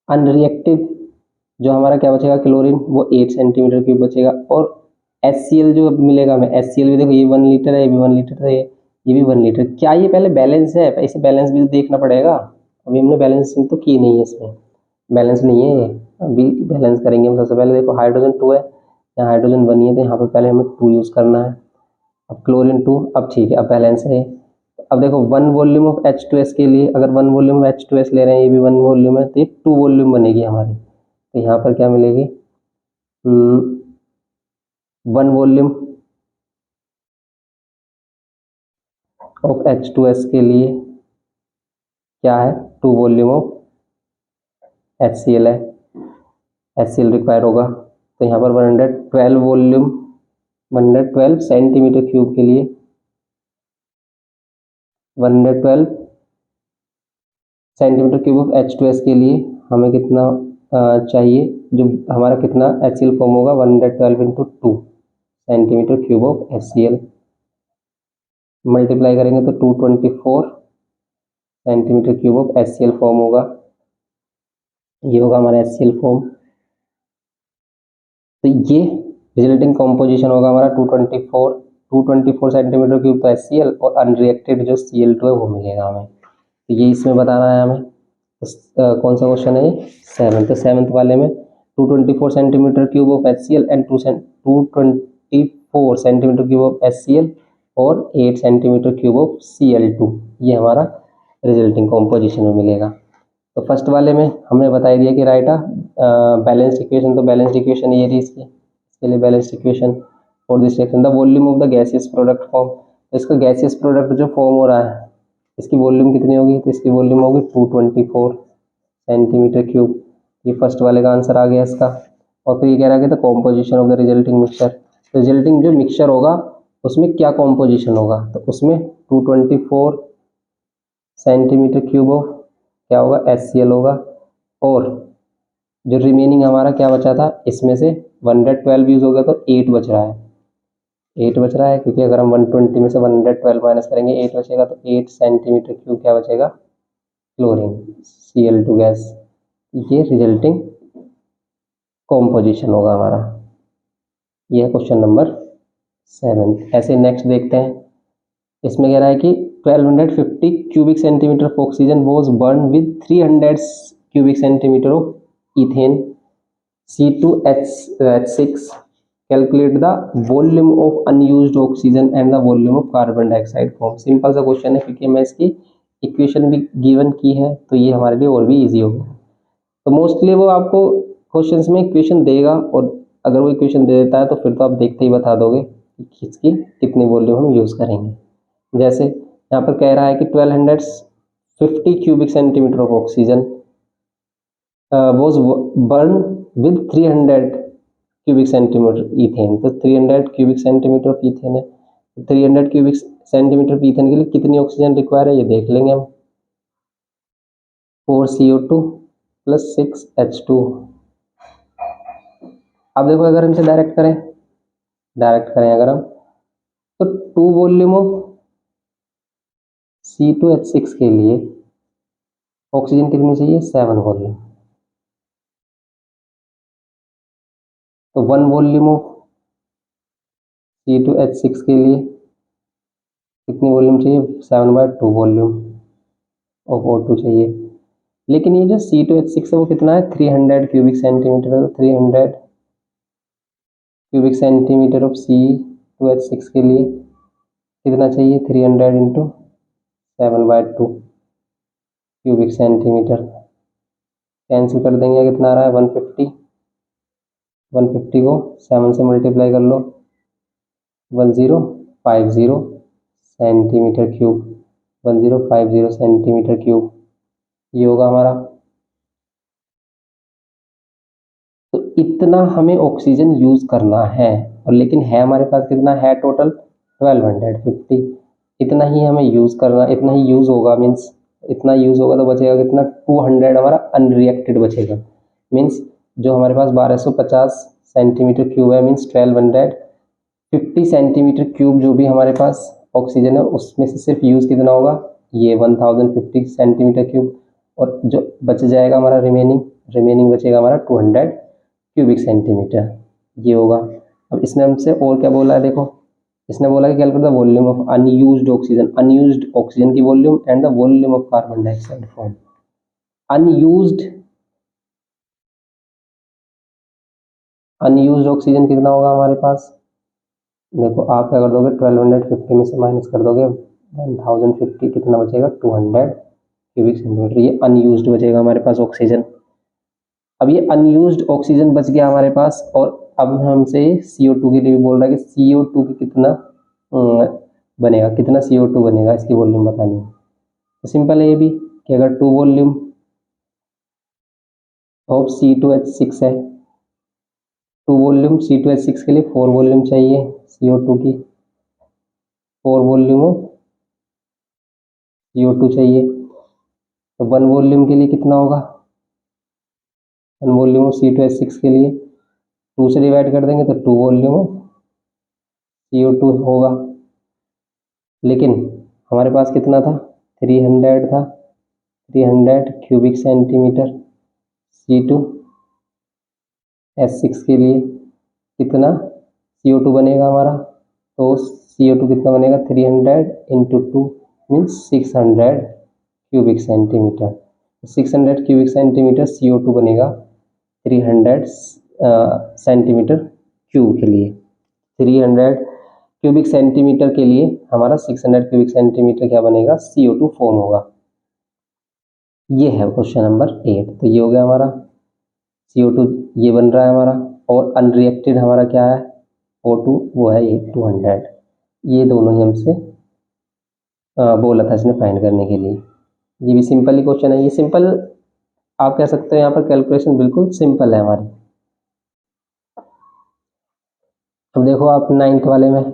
अनरिएक्टिव जो हमारा क्या बचेगा क्लोरीन, वो 8 सेंटीमीटर क्यूब बचेगा, और HCl जो मिलेगा हमें, HCl भी देखो ये 1 लीटर है, ये भी 1 लीटर है, ये भी 1 लीटर। क्या ये पहले बैलेंस है, इसे बैलेंस भी तो देखना पड़ेगा। अभी हमने बैलेंसिंग तो की नहीं है, इसमें बैलेंस नहीं है ये, अभी बैलेंस करेंगे हम। सबसे पहले देखो हाइड्रोजन 2 है, यहाँ हाइड्रोजन 1 ही है, तो यहाँ पर पहले हमें 2 यूज़ करना है। अब क्लोरीन 2, अब ठीक है, अब बैलेंस है। अब देखो 1 वॉल्यूम ऑफ H2S के लिए, अगर 1 वॉल्यूम ऑफ H2S ले रहे हैं, ये भी 1 वॉल्यूम है, तो ये 2 वॉल्यूम बनेगी हमारी। तो यहाँ पर क्या मिलेगी, 1 वॉल्यूम ऑफ H2S के लिए क्या है, 2 वॉल्यूम ऑफ HCl है, HCl रिक्वायर होगा। तो यहाँ पर 112 वॉल्यूम, 112 सेंटीमीटर क्यूब के लिए 112 सेंटीमीटर क्यूब ऑफ H2S के लिए हमें कितना चाहिए, जो हमारा कितना HCl फॉर्म होगा, 112 into 2 centimetre cube of HCl, multiply करेंगे तो 224 centimetre cube of HCl form होगा, ये होगा हमारा HCl फॉर्म। तो ये रिजल्टिंग कॉम्पोजिशन होगा हमारा 224 सेंटीमीटर क्यूब तो HCl, और अनरिएक्टेड जो Cl2 है वो मिलेगा हमें। तो ये इसमें बताना है हमें। कौन सा क्वेश्चन है ये, 7th। तो 7th वाले में 224 centimetre cube of HCl and 224 centimetre cube of HCl और 8 सेंटीमीटर क्यूब ऑफ Cl2, ये हमारा रिजल्टिंग कॉम्पोजिशन में मिलेगा। तो फर्स्ट वाले में हमने बता दिया कि राइट अ बैलेंस्ड इक्वेशन, तो बैलेंस्ड इक्वेशन ये रही इसके लिए balanced equation for this reaction, the volume of the gaseous product form. तो इसका गैसियस प्रोडक्ट जो फॉर्म हो रहा है, इसकी वॉल्यूम कितनी होगी, तो इसकी वॉल्यूम होगी 224 सेंटीमीटर क्यूब। ये फर्स्ट वाले का आंसर आ गया इसका। और फिर ये कह रहा है कि the composition of the resulting mixture, resulting जो मिक्सचर होगा उसमें क्या कॉम्पोजिशन होगा, तो उसमें 224 सेंटीमीटर क्यूब ऑफ क्या होगा, HCl होगा, और जो रिमेनिंग हमारा क्या बचा था, इसमें से 112 यूज़ हो गया तो 8 बच रहा है, 8 बच रहा है, क्योंकि अगर हम 120 में से 112 माइनस करेंगे 8 बचेगा, तो 8 सेंटीमीटर क्यूब क्या बचेगा, क्लोरीन Cl2 गैस। ये रिजल्टिंग कॉम्पोजिशन होगा हमारा। यह क्वेश्चन नंबर 7। ऐसे नेक्स्ट देखते हैं, इसमें कह रहा है कि 1250 cubic centimetre of oxygen was burn with 300 cubic centimetre of ethane C2H6, calculate the volume of unused oxygen and the volume of carbon dioxide form. Simple सा क्वेश्चन है, क्योंकि मैं इसकी इक्वेशन भी गिवन की है, तो ये हमारे लिए और भी इजी हो गया। तो मोस्टली वो आपको क्वेश्चंस में इक्वेशन देगा, और अगर वो इक्वेशन दे देता है तो फिर तो आप देखते ही बता दोगे कि इसकी कितनी वॉल्यूम हम यूज़ करेंगे। जैसे यहाँ पर कह रहा है कि 1250 cubic centimetre of oxygen was burn with 300 cubic centimetre ethane. तो 300 क्यूबिक सेंटीमीटर ऑफ ईथेन है, 300 क्यूबिक सेंटीमीटर ऑफ ईथेन के लिए कितनी ऑक्सीजन रिक्वायर है ये देख लेंगे हम। 4 CO2 प्लस 6 H2। अब देखो, अगर इनसे डायरेक्ट करें अगर हम, तो 2 वॉल्यूम ऑफ C2H6 के लिए ऑक्सीजन कितनी चाहिए, 7 वॉल्यूम। तो 1 वॉल्यूम ऑफ C2H6 के लिए कितनी वॉल्यूम चाहिए, 7/2 वॉल्यूम ऑफ O2 चाहिए। लेकिन ये जो C2H6 है वो कितना है, 300 क्यूबिक सेंटीमीटर है। तो 300 क्यूबिक सेंटीमीटर ऑफ C2H6 के लिए कितना चाहिए, 300 इंटू 7/2 क्यूबिक सेंटीमीटर। कैंसिल कर देंगे, कितना आ रहा है, 150। 150 को 7 से मल्टीप्लाई कर लो, 1050 सेंटीमीटर क्यूब, 1050 सेंटीमीटर क्यूब ये होगा हमारा। तो इतना हमें ऑक्सीजन यूज करना है, और लेकिन है हमारे पास कितना है, टोटल 1250। इतना ही हमें यूज करना, इतना ही यूज होगा, मीन्स इतना यूज होगा तो बचेगा कितना, 200 हमारा अनरिएक्टेड बचेगा। मीन्स जो हमारे पास 1250 सेंटीमीटर क्यूब है, मीन्स 1250 सेंटीमीटर क्यूब जो भी हमारे पास ऑक्सीजन है, उसमें से सिर्फ यूज कितना होगा, ये 1050 सेंटीमीटर क्यूब। और जो बच जाएगा हमारा रिमेनिंग बचेगा हमारा 200 क्यूबिक सेंटीमीटर, ये होगा। अब इसने हमसे और क्या बोला है, देखो इसने बोला कि calculate the volume of unused oxygen की volume and the volume of carbon dioxide form. Unused oxygen कितना होगा हमारे पास, देखो आप क्या कर दोगे, 1250 में से माइनस कर दोगे 1050, कितना बचेगा, 200 क्यूबिक सेंटीमीटर। ये अनयूज्ड बचेगा हमारे पास ऑक्सीजन। अब ये अनयूज्ड ऑक्सीजन बच गया हमारे पास, और अब हमसे CO2 के लिए भी बोल रहा है कि CO2 की कितना बनेगा, कितना CO2 बनेगा, इसकी वॉल्यूम बतानी है। तो सिंपल है ये भी, कि अगर 2 वॉल्यूम ऑफ C2H6 है, 2 वॉल्यूम C2H6 के लिए 4 वॉल्यूम चाहिए CO2 की, 4 वॉल्यूम ऑफ CO2 चाहिए। तो 1 वॉल्यूम के लिए कितना होगा, 1 वॉल्यूम ऑफ C2H6 के लिए 2 से डिवाइड कर देंगे तो 2 वॉल्यूम ऑफ CO2 होगा। लेकिन हमारे पास कितना था, 300 था, 300 क्यूबिक सेंटीमीटर C2H6 के लिए कितना CO2 बनेगा हमारा, तो CO2 कितना बनेगा, 300 into 2 means 600 cubic centimetre. 600 cubic centimetre CO2 बनेगा 300 सेंटीमीटर क्यूब के लिए। 300 क्यूबिक सेंटीमीटर के लिए हमारा 600 क्यूबिक सेंटीमीटर क्या बनेगा, CO2 फॉर्म होगा। ये है क्वेश्चन नंबर 8। तो ये हो गया हमारा CO2 ये बन रहा है हमारा, और अनरिएक्टेड हमारा क्या है, O2 वो है ये 200। ये दोनों ही हमसे बोला था इसने फाइंड करने के लिए। ये भी सिंपल ही क्वेश्चन है, ये सिंपल आप कह सकते हो, यहाँ पर कैलकुलेशन बिल्कुल सिंपल है हमारी। अब देखो आप 9th वाले में कह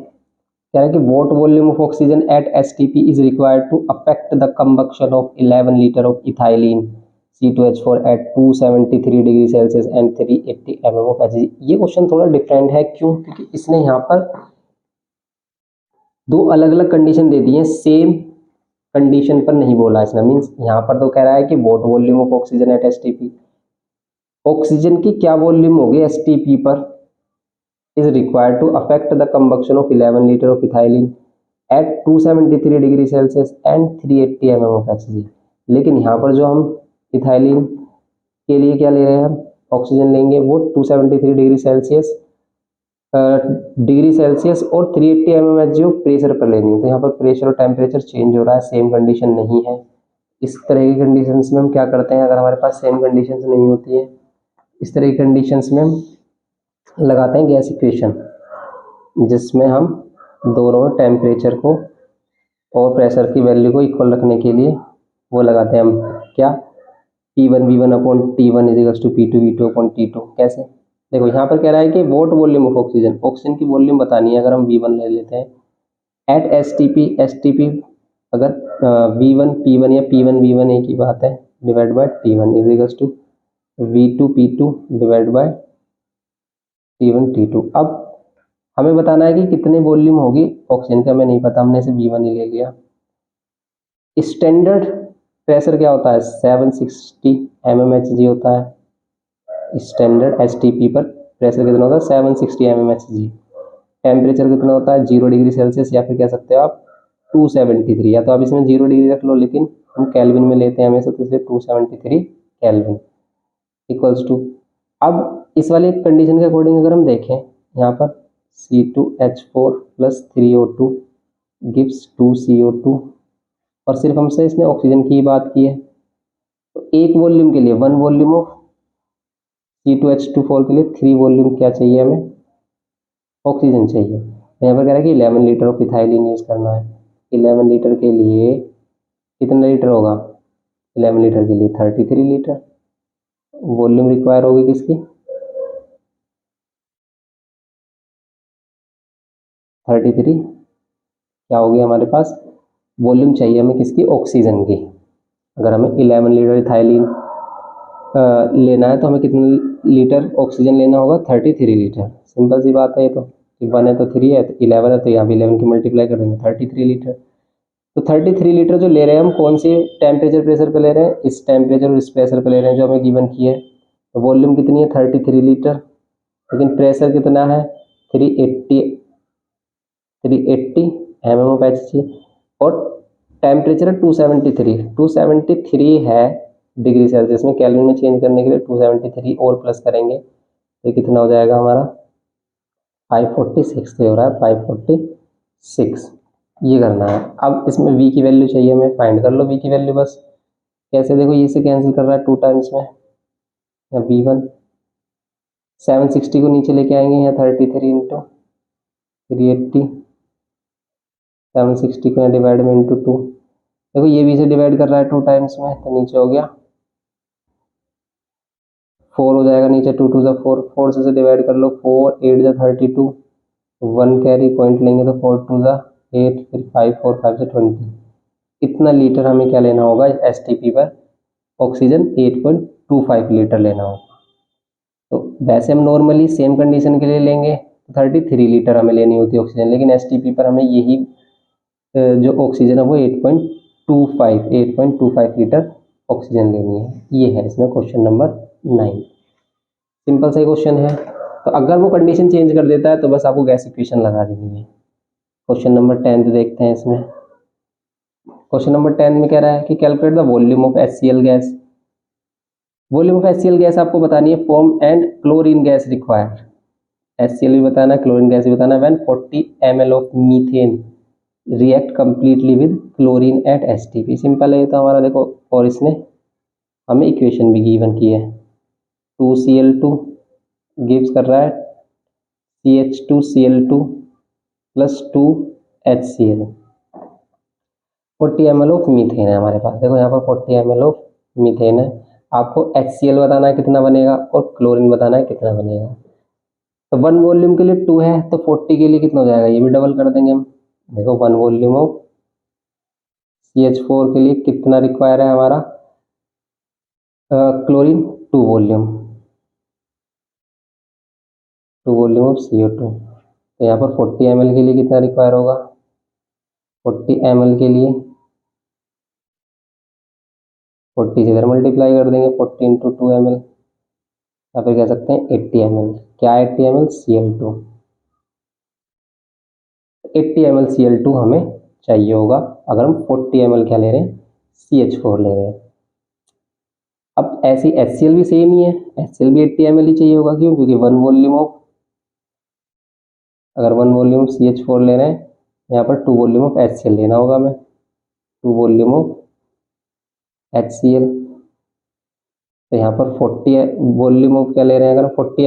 रहा है कि what volume of oxygen at STP is required to affect the combustion of 11 litre of ethylene C2H4 at 273 degree Celsius and 380 mm of Hg। ये क्वेश्चन थोड़ा डिफरेंट है, क्यों? क्योंकि इसने यहाँ पर दो अलग अलग कंडीशन दे दी है, सेम कंडीशन पर नहीं बोला इसने। मीन्स यहाँ पर तो कह रहा है कि what volume of oxygen at STP, oxygen की क्या वॉल्यूम होगी एसटीपी पर, is required to affect the combustion of 11 litre of ethylene at 273 degree Celsius and 380 mm of Hg। लेकिन यहाँ पर जो हम इथाइलिन के लिए क्या ले रहे हैं, हम ऑक्सीजन लेंगे, वो 273 डिग्री सेल्सियस और 380 mmHg प्रेशर पर लेनी है। तो यहाँ पर प्रेशर और टेम्परेचर चेंज हो रहा है, सेम कंडीशन नहीं है। इस तरह की कंडीशंस में हम क्या करते हैं, अगर हमारे पास सेम कंडीशंस नहीं होती है, इस तरह की कंडीशंस में हम लगाते हैं गैस इक्वेशन, जिसमें हम दोनों टेम्परेचर को और प्रेशर की वैल्यू को इक्वल रखने के लिए वो लगाते हैं हम क्या, P1 V1 upon T1 is to P2 V2 upon T2। कैसे? देखो यहाँ पर कह रहा है कि what volume of oxygen, oxygen की वॉल्यूम बतानी है। अगर हम V1 ले लेते हैं एट एसटीपी अगर V1 P1 या P1 V1 एक ही बात है, divide by T1 is to V2 P2 divide by T1 T2। अब हमें बताना है कि कितने वॉल्यूम होगी ऑक्सीजन, का हमें नहीं पता, हमने इसे V1 ही ले लिया। स्टैंडर्ड प्रेशर क्या होता है, 760 mmHg होता है। स्टैंडर्ड एसटीपी पर प्रेशर कितना होता है, 760 mmHg। टेम्परेचर कितना होता है, 0 डिग्री सेल्सियस, या फिर कह सकते हो आप 273, या तो आप इसमें 0 डिग्री रख लो, लेकिन हम केल्विन में लेते हैं हमेशा, तो इसलिए 273 केल्विन इक्वल्स टू। अब इस वाले कंडीशन के अकॉर्डिंग अगर हम देखें, यहाँ पर C2H4 plus 3O2 gives 2CO2, और सिर्फ हमसे इसने ऑक्सीजन की बात की है। तो एक वॉल्यूम के लिए 1 वॉल्यूम ऑफ C2H4 के लिए 3 वॉल्यूम क्या चाहिए, हमें ऑक्सीजन चाहिए। यहाँ पर कह रहा है कि 11 लीटर ऑफ इथाइलिन यूज करना है। 11 लीटर के लिए कितना लीटर होगा, 11 लीटर के लिए 33 लीटर वॉल्यूम रिक्वायर होगी किसकी, 33 क्या होगी हमारे पास वॉल्यूम चाहिए हमें किसकी, ऑक्सीजन की। अगर हमें 11 लीटर इथाइलिन लेना है तो हमें कितने लीटर ऑक्सीजन लेना होगा, 33 लीटर। सिंपल सी बात है ये तो, 1 है तो 3 है तो 11 है, तो यहाँ भी 11 की मल्टीप्लाई कर देंगे 33 लीटर। तो 33 लीटर जो ले रहे हैं हम, कौन से टेम्परेचर प्रेशर पे ले रहे हैं, इस टेम्परेचर और इस प्रेशर पे ले रहे हैं जो हमें गिवन की है। तो वॉल्यूम कितनी है, 33 लीटर, लेकिन प्रेशर कितना है, 380 mm ऑफ Hg, और टेम्परेचर है 273 है डिग्री सेल्सियस में। केल्विन में चेंज करने के लिए 273 और प्लस करेंगे तो कितना हो जाएगा हमारा 546 हो रहा है, 546 ये करना है। अब इसमें V की वैल्यू चाहिए हमें, फाइंड कर लो V की वैल्यू बस। कैसे, देखो ये से कैंसिल कर रहा है 2 टाइम्स में, या V1 760 को नीचे लेके आएंगे, या 33 इंटू 380, 760 को डिवाइड में इंटू 2। देखो ये भी से डिवाइड कर रहा है 2 टाइम्स में, तो नीचे हो गया 4 हो जाएगा, नीचे 2 2 4, 4 से डिवाइड कर लो, 4 8 32, 1 कैरी पॉइंट लेंगे तो 4 2 8, फिर 5 4 5 से 20। इतना लीटर हमें क्या लेना होगा एसटीपी पर ऑक्सीजन, 8.25 लीटर लेना होगा। तो वैसे हम नॉर्मली सेम कंडीशन के लिए लेंगे तो 33 लीटर हमें लेनी होती है ऑक्सीजन, लेकिन एसटीपी पर हमें यही जो ऑक्सीजन है वो 8.25 लीटर ऑक्सीजन लेनी है। ये है इसमें क्वेश्चन नंबर 9। सिंपल सा क्वेश्चन है। तो अगर वो कंडीशन चेंज कर देता है तो बस आपको गैस इक्वेशन लगा देनी है। क्वेश्चन नंबर 10 देखते हैं इसमें। क्वेश्चन नंबर 10 में कह रहा है कि calculate the volume of HCl gas. Volume of HCl gas आपको बतानी है, form and chlorine gas required. HCl भी बताना, क्लोरीन गैस भी बताना। When 40 ml of methane react completely with chlorine at STP. Simple है तो हमारा, देखो, और इसने हमें इक्वेशन भी गिवन की है। 2Cl2 गिव्स कर रहा है CH2Cl2 plus 2HCl। 40 ml of methane है हमारे पास। देखो यहाँ पर 40 ml ऑफ मीथेन है, आपको HCl बताना है कितना बनेगा और क्लोरीन बताना है कितना बनेगा। तो 1 वॉल्यूम के लिए 2 है तो 40 के लिए कितना हो जाएगा, ये भी डबल कर देंगे हम। देखो 1 वॉल्यूम ऑफ CH4 के लिए कितना रिक्वायर है हमारा, क्लोरीन 2 वॉल्यूम ऑफ CO2। तो यहाँ पर 40 ml के लिए कितना रिक्वायर होगा, 40 ml के लिए 40 से इधर मल्टीप्लाई कर देंगे, 40 इंटू 2 ml, या फिर कह सकते हैं 80 ml। क्या 80 ml Cl2, 80 ml Cl2 हमें चाहिए होगा अगर हम 40 ml क्या ले रहे हैं, CH4 ले रहे हैं। अब ऐसी HCl भी सेम ही है, HCl भी 80 ml ही चाहिए होगा, क्यों, क्योंकि 1 वॉल्यूम ऑफ, अगर 1 वॉल्यूम CH4 ले रहे हैं, यहाँ पर 2 वॉल्यूम ऑफ HCl लेना होगा हमें, 2 वॉल्यूम ऑफ HCl। तो यहाँ पर 40 वॉल्यूम ऑफ क्या ले रहे हैं, अगर 40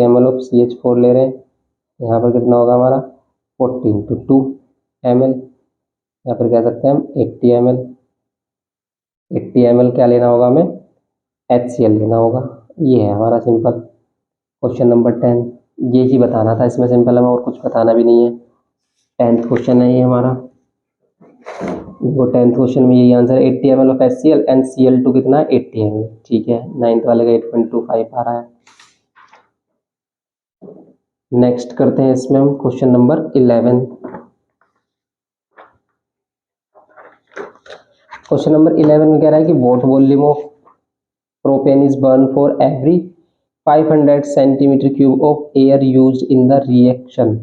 ml ऑफ CH4 ले रहे हैं, यहाँ पर कितना होगा हमारा 40 इंटू 2 ml, या फिर कह सकते हैं हम 80 ml। 80 ml क्या लेना होगा हमें, HCl लेना होगा। ये है हमारा सिंपल क्वेश्चन नंबर 10। ये ही बताना था इसमें, सिंपल, हमें और कुछ बताना भी नहीं है। 10th क्वेश्चन है ये हमारा। वो 10th क्वेश्चन में यही आंसर है, 80 ml of HCl and Cl2 कितना है, 80 ml। ठीक है, 9th वाले का 8.25 आ रहा है। नेक्स्ट करते हैं इसमें हम क्वेश्चन नंबर 11। क्वेश्चन नंबर 11 में कह रहा है कि what volume of propane is burn for every 500 centimetre cube of air used in the reaction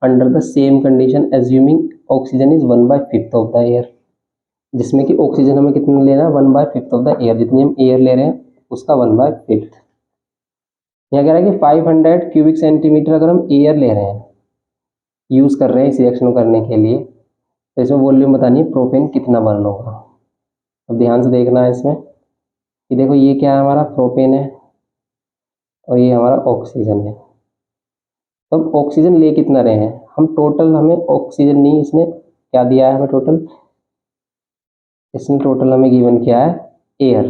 under the same condition assuming oxygen is 1/5 of the air. जिसमें कि ऑक्सीजन हमें कितना लेना है, 1/5 ऑफ द एयर, जितनी हम एयर ले रहे हैं उसका 1/5। यहाँ कह रहा है कि 500 क्यूबिक सेंटीमीटर अगर हम एयर ले रहे हैं, यूज कर रहे हैं इस रिएक्शन को करने के लिए, तो इसमें वॉल्यूम बतानी है प्रोपेन कितना बर्न होगा। अब ध्यान से देखना है इसमें कि देखो ये क्या है, हमारा प्रोपेन है और ये हमारा ऑक्सीजन है। तो हम ऑक्सीजन ले कितना रहे हैं हम, टोटल हमें ऑक्सीजन नहीं, इसने क्या दिया है हमें टोटल, इसने टोटल हमें गिवन किया है एयर।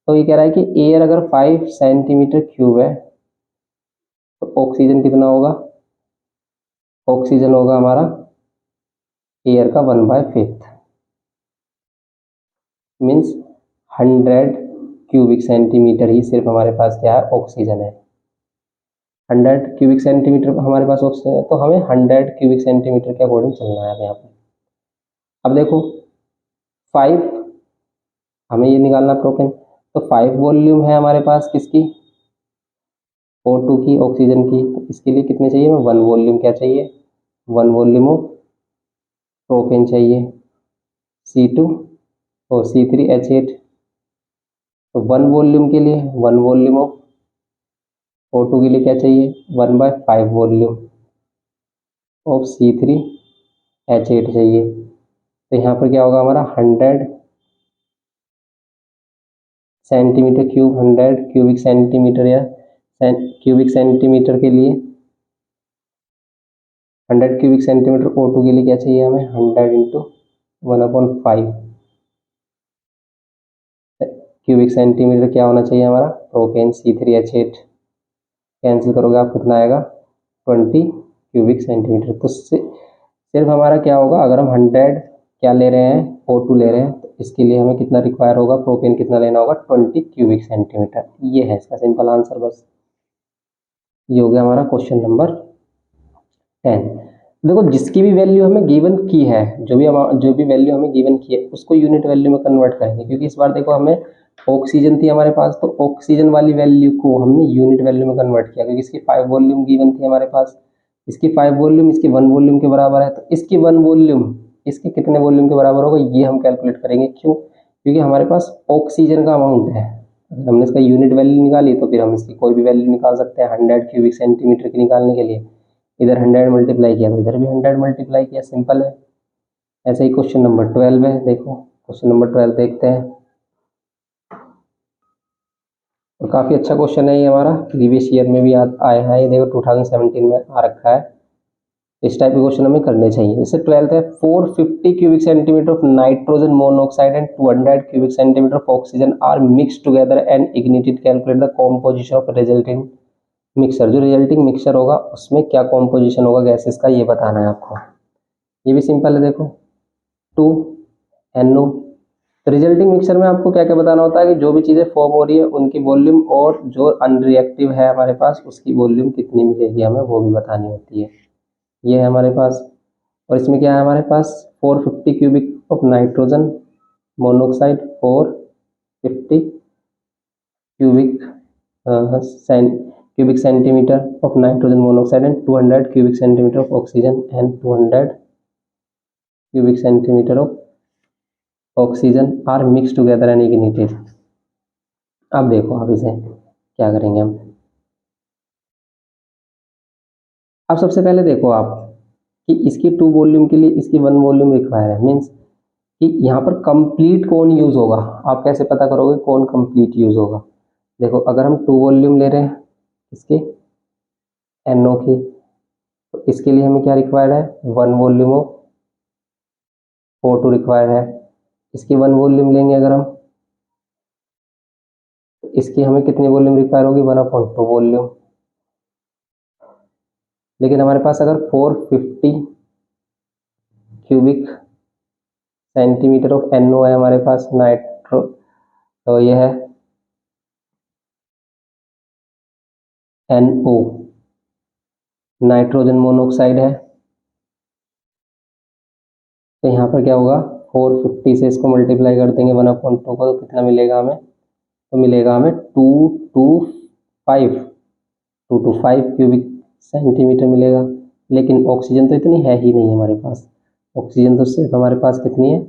तो ये कह रहा है कि एयर अगर 5 सेंटीमीटर क्यूब है तो ऑक्सीजन कितना होगा, ऑक्सीजन होगा हमारा एयर का 1/5, मीन्स 100 क्यूबिक सेंटीमीटर ही सिर्फ हमारे पास क्या है, ऑक्सीजन है। 100 क्यूबिक सेंटीमीटर हमारे पास ऑक्सीजन है, तो हमें 100 क्यूबिक सेंटीमीटर के अकॉर्डिंग चलना है यहाँ पर। अब देखो 5 हमें ये निकालना प्रोपेन, तो 5 वॉल्यूम है हमारे पास किसकी, O2 की, ऑक्सीजन की। तो इसके लिए कितने चाहिए हमें, 1 वॉल्यूम क्या चाहिए, 1 वॉल्यूम ऑफ प्रोपेन चाहिए, C2 और C3H8। तो 1 वॉल्यूम के लिए 1 वॉल्यूम ऑफ O2 के लिए क्या चाहिए, 1/5 वॉल्यूम ऑफ C3H8 चाहिए। तो यहाँ पर क्या होगा हमारा 100 सेंटीमीटर क्यूब, 100 क्यूबिक सेंटीमीटर या क्यूबिक सेंटीमीटर के लिए 100 क्यूबिक सेंटीमीटर O2 के लिए क्या चाहिए हमें, 100 इंटू 1/5 क्यूबिक सेंटीमीटर क्या होना चाहिए हमारा, प्रोपेन C3H8। कैंसिल करोगे आप कितना आएगा, 20 क्यूबिक सेंटीमीटर। तो सिर्फ हमारा क्या होगा, अगर हम 100 क्या ले रहे हैं, O2 ले रहे हैं, तो इसके लिए हमें कितना रिक्वायर होगा, प्रोपेन कितना लेना होगा, 20 क्यूबिक सेंटीमीटर। ये है इसका सिंपल आंसर बस। ये हो गया हमारा क्वेश्चन नंबर 10। देखो जिसकी भी वैल्यू हमें गिवन की है, जो भी वैल्यू हमें गिवन की है उसको यूनिट वैल्यू में कन्वर्ट करेंगे, क्योंकि इस बार देखो हमें ऑक्सीजन थी हमारे पास, तो ऑक्सीजन वाली वैल्यू को हमने यूनिट वैल्यू में कन्वर्ट किया, क्योंकि इसकी 5 वॉल्यूम गिवन थी हमारे पास, इसकी 5 वॉल्यूम इसकी 1 वॉल्यूम के बराबर है, तो इसकी 1 वॉल्यूम इसके कितने वॉल्यूम के बराबर होगा ये हम कैलकुलेट करेंगे। क्यों, क्योंकि हमारे पास ऑक्सीजन का अमाउंट है, हमने इसका यूनिट वैल्यू निकाली तो फिर हम इसकी कोई भी वैल्यू निकाल सकते हैं 100 क्यूबिक सेंटीमीटर की निकालने के लिए। इधर 100 मल्टीप्लाई किया तो इधर भी 100 मल्टीप्लाई किया, सिंपल है। ऐसे ही क्वेश्चन नंबर 12 है, देखो क्वेश्चन नंबर 12 देखते हैं। और काफ़ी अच्छा क्वेश्चन है ये हमारा, प्रीवियस ईयर में भी आया है, ये देखो 2017 में आ रखा है। इस टाइप के क्वेश्चन हमें करने चाहिए। जैसे 12th है, 450 cubic centimetre of nitrogen monoxide and 200 cubic centimetre of oxygen are mixed together and ignited, calculate the composition of resulting mixer. जो रिजल्टिंग मिक्सर होगा उसमें क्या कॉम्पोजिशन होगा गैसेस का, ये बताना है आपको। ये भी सिंपल है, देखो 2NO तो रिजल्टिंग मिक्सचर में आपको क्या क्या बताना होता है कि जो भी चीज़ें फॉर्म हो रही है उनकी वॉल्यूम और जो अनरिएक्टिव है हमारे पास उसकी वॉल्यूम कितनी मिलेगी हमें वो भी बतानी होती है। ये है हमारे पास। और इसमें क्या है हमारे पास 450 cubic of nitrogen monoxide, 450 cubic cubic centimeter of nitrogen monoxide and 200 cubic centimeter of oxygen and 200 cubic centimeter of oxygen are mixed together and ignited। अब देखो आप इसे क्या करेंगे हम। अब सबसे पहले देखो आप कि इसकी 2 वॉल्यूम के लिए इसकी 1 वॉल्यूम रिक्वायर है, मीन्स कि यहाँ पर कंप्लीट कौन यूज होगा। आप कैसे पता करोगे कौन कंप्लीट यूज होगा। देखो अगर हम 2 वॉल्यूम ले रहे हैं इसके NO की, तो इसके लिए हमें क्या रिक्वायर्ड है 1 वॉल्यूम ऑफ O2 रिक्वायर्ड है। इसकी 1 वॉल्यूम लेंगे अगर हम, तो इसकी हमें कितनी वॉल्यूम रिक्वायर होगी 1/2 वॉल्यूम। लेकिन हमारे पास अगर 450 क्यूबिक सेंटीमीटर ऑफ NO है हमारे पास नाइट्रो, तो ये है NO नाइट्रोजन मोनोऑक्साइड है। तो यहाँ पर क्या होगा 450 से इसको मल्टीप्लाई कर देंगे 1/2 को, तो कितना मिलेगा हमें, तो मिलेगा हमें 225 क्यूबिक सेंटीमीटर मिलेगा। लेकिन ऑक्सीजन तो इतनी है ही नहीं हमारे पास, ऑक्सीजन तो सिर्फ हमारे पास कितनी है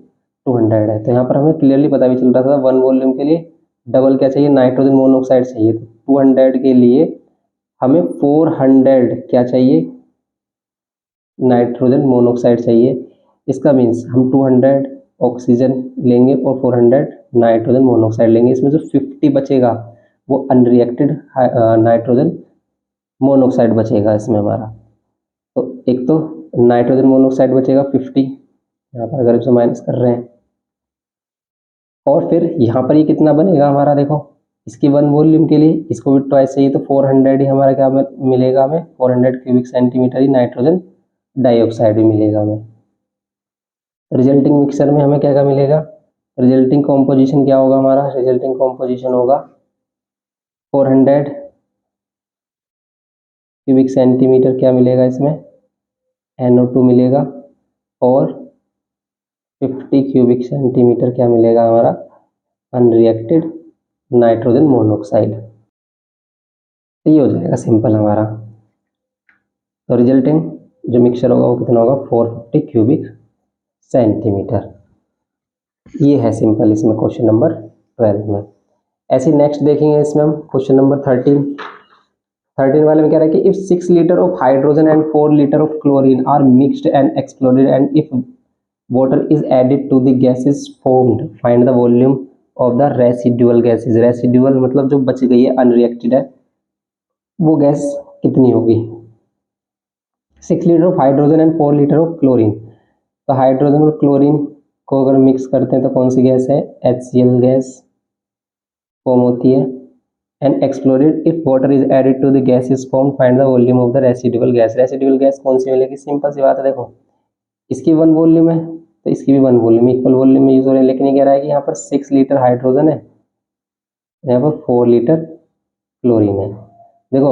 200 है। तो यहाँ पर हमें क्लियरली पता भी चल रहा था 1 वॉल्यूम के लिए डबल क्या चाहिए नाइट्रोजन मोनोऑक्साइड चाहिए। तो 200 के लिए हमें 400 क्या चाहिए नाइट्रोजन मोनोऑक्साइड चाहिए। इसका मीन्स हम 200 ऑक्सीजन लेंगे और 400 नाइट्रोजन मोनोऑक्साइड लेंगे। इसमें जो 50 बचेगा वो अनरिएक्टेड नाइट्रोजन मोनोऑक्साइड बचेगा इसमें हमारा। तो एक तो नाइट्रोजन मोनोऑक्साइड बचेगा 50, यहाँ पर अगर इसे माइनस कर रहे हैं, और फिर यहाँ पर ये कितना बनेगा हमारा, देखो इसकी 1 वॉल्यूम के लिए इसको भी ट्वाइस चाहिए, तो 400 ही हमारा क्या मिलेगा हमें 400 क्यूबिक सेंटीमीटर ही नाइट्रोजन डाइऑक्साइड भी मिलेगा हमें। रिजल्टिंग मिक्सचर में हमें क्या क्या मिलेगा, रिजल्टिंग कॉम्पोजिशन क्या होगा हमारा, रिजल्टिंग कॉम्पोजिशन होगा 400 क्यूबिक सेंटीमीटर क्या मिलेगा इसमें NO2 मिलेगा, और 50 क्यूबिक सेंटीमीटर क्या मिलेगा हमारा अनरिएक्टेड नाइट्रोजन मोनोऑक्साइड। तो ये हो जाएगा सिंपल हमारा। तो रिजल्टिंग जो मिक्सचर होगा वो कितना होगा 450 क्यूबिक सेंटीमीटर। ये है सिंपल इसमें क्वेश्चन नंबर 12 में। ऐसे नेक्स्ट देखेंगे इसमें हम क्वेश्चन नंबर 13 वाले में कह रहा है कि if 6 litre of hydrogen and 4 litre of chlorine are mixed and exploded and if water is added to the gases formed find the volume of the residual gases. Residual मतलब जो बच गई है अनरिएक्टेड है वो गैस कितनी होगी। 6 litre of hydrogen and 4 litre of chlorine, तो हाइड्रोजन और क्लोरीन को अगर मिक्स करते हैं तो कौन सी गैस है HCl गैस फॉर्म होती है। And exploded if water is added to the gas is form find the volume of the residual gas. Residual gas कौन सी मिलेगी, सिंपल सी बात है, देखो इसकी 1 वॉल्यूम है तो इसकी भी 1 वॉल्यूम इक्वल वॉल्यूम में यूज हो रहे हैं। लेकिन ये कह रहा है कि यहाँ पर 6 लीटर हाइड्रोजन है, यहाँ पर 4 लीटर क्लोरीन है। देखो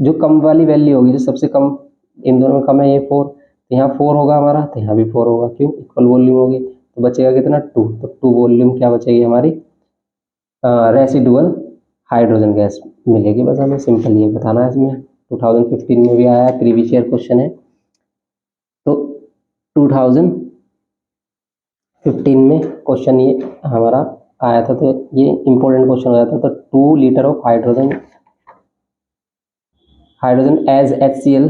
जो कम वाली वैल्यू होगी, जो सबसे कम इन दोनों में कम है ये 4, तो यहाँ 4 होगा हमारा, तो यहाँ भी 4 होगा, क्यों इक्वल वॉल्यूम होगी। तो बचेगा कितना 2, तो 2 वॉल्यूम क्या बचेगी हमारी रेसिडुअल हाइड्रोजन गैस मिलेगी। बस हमें सिंपल ये बताना है। इसमें 2015 में भी आया है, प्रीवियस ईयर क्वेश्चन है। तो 2015 में क्वेश्चन ये हमारा आया था, तो ये इंपॉर्टेंट क्वेश्चन हो जाता है। तो 2 litre of hydrogen as HCl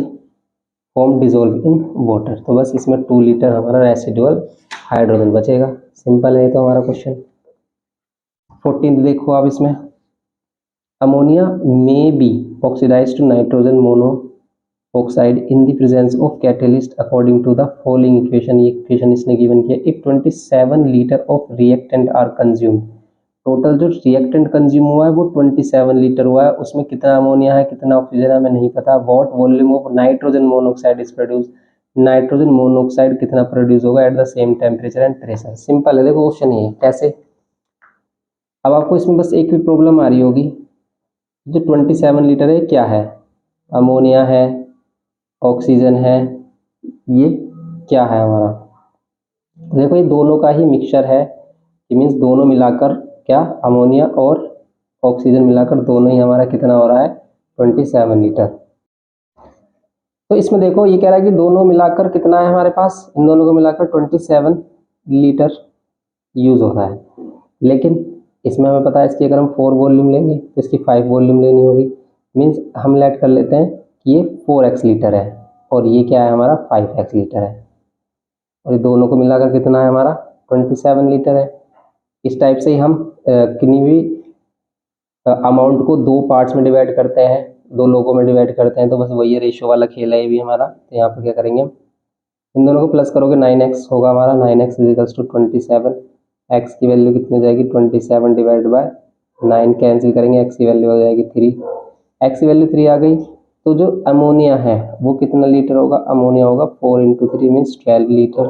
form dissolve in water, तो बस इसमें 2 लीटर हमारा रेसिडुअल हाइड्रोजन बचेगा। सिंपल है तो हमारा क्वेश्चन। 14 देखो आप इसमें, ammonia may be oxidised to nitrogen monoxide in the presence of catalyst according to the following equation. ये इक्वेशन इसने गिवन किया। इफ 27 litre of reactant are consumed, total जो रिएक्टेंट कंज्यूम हुआ है वो 27 लीटर हुआ है, उसमें कितना अमोनिया है कितना ऑक्सीजन है हमें नहीं पता। What volume of nitrogen monoxide is produce, nitrogen monoxide कितना प्रोड्यूस होगा eight the same temperature and pressure. Simple है, देखो क्वेश्चन ये कैसे अब आपको इसमें बस एक भी प्रॉब्लम आ रही होगी, जो 27 लीटर है क्या है, अमोनिया है, ऑक्सीजन है, ये क्या है हमारा। देखो ये दोनों का ही मिक्सचर है, ये मीन्स दोनों मिलाकर क्या, अमोनिया और ऑक्सीजन मिलाकर दोनों ही हमारा कितना हो रहा है, 27 लीटर। तो इसमें देखो ये कह रहा है कि दोनों मिलाकर कितना है हमारे पास, इन दोनों को मिलाकर 27 लीटर यूज हो रहा है। लेकिन इसमें हमें पता है इसकी अगर हम 4 वॉल्यूम लेंगे तो इसकी 5 वॉल्यूम लेनी होगी, मीन्स हम लेट कर लेते हैं कि ये 4x लीटर है और ये क्या है हमारा 5x लीटर है, और ये दोनों को मिलाकर कितना है हमारा 27 लीटर है। इस टाइप से ही हम किन्हीं भी अमाउंट को दो पार्ट्स में डिवाइड करते हैं, दो लोगों में डिवाइड करते हैं, तो बस वही रेशियो वाला खेल है ये भी हमारा। तो यहाँ पर क्या करेंगे, इन दोनों को प्लस करोगे 9x होगा हमारा, 9x इजिकल्स टू 27, x की वैल्यू कितनी हो जाएगी 27 डिवाइड बाय 9, कैंसिल करेंगे x की वैल्यू हो जाएगी 3, x की वैल्यू 3 आ गई। तो जो अमोनिया है वो कितना लीटर होगा, अमोनिया होगा 4 इंटू 3 मीन्स 12 लीटर,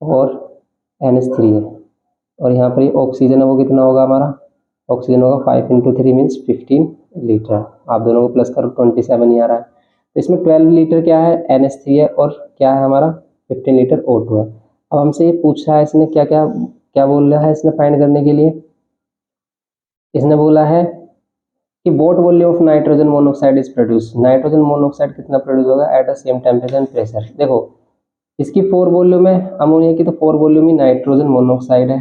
और NH3 है, और यहाँ पर ऑक्सीजन है वो कितना होगा हमारा, ऑक्सीजन होगा 5 इंटू 3 मीन्स 15 लीटर। आप दोनों को प्लस करो 27 ही आ रहा है। तो इसमें 12 लीटर क्या है, NH3 है, और क्या है हमारा 15 लीटर O2 है। अब हमसे ये पूछा है इसने क्या क्या क्या बोल रहा है इसने फाइंड करने के लिए, इसने बोला है कि what volume of nitrogen monoxide is produce, nitrogen monoxide कितना प्रोड्यूस होगा eight the same temperature and pressure. देखो इसकी 4 वॉल्यूम है अमोनिया की, तो 4 वॉल्यूम ही नाइट्रोजन मोनोऑक्साइड है,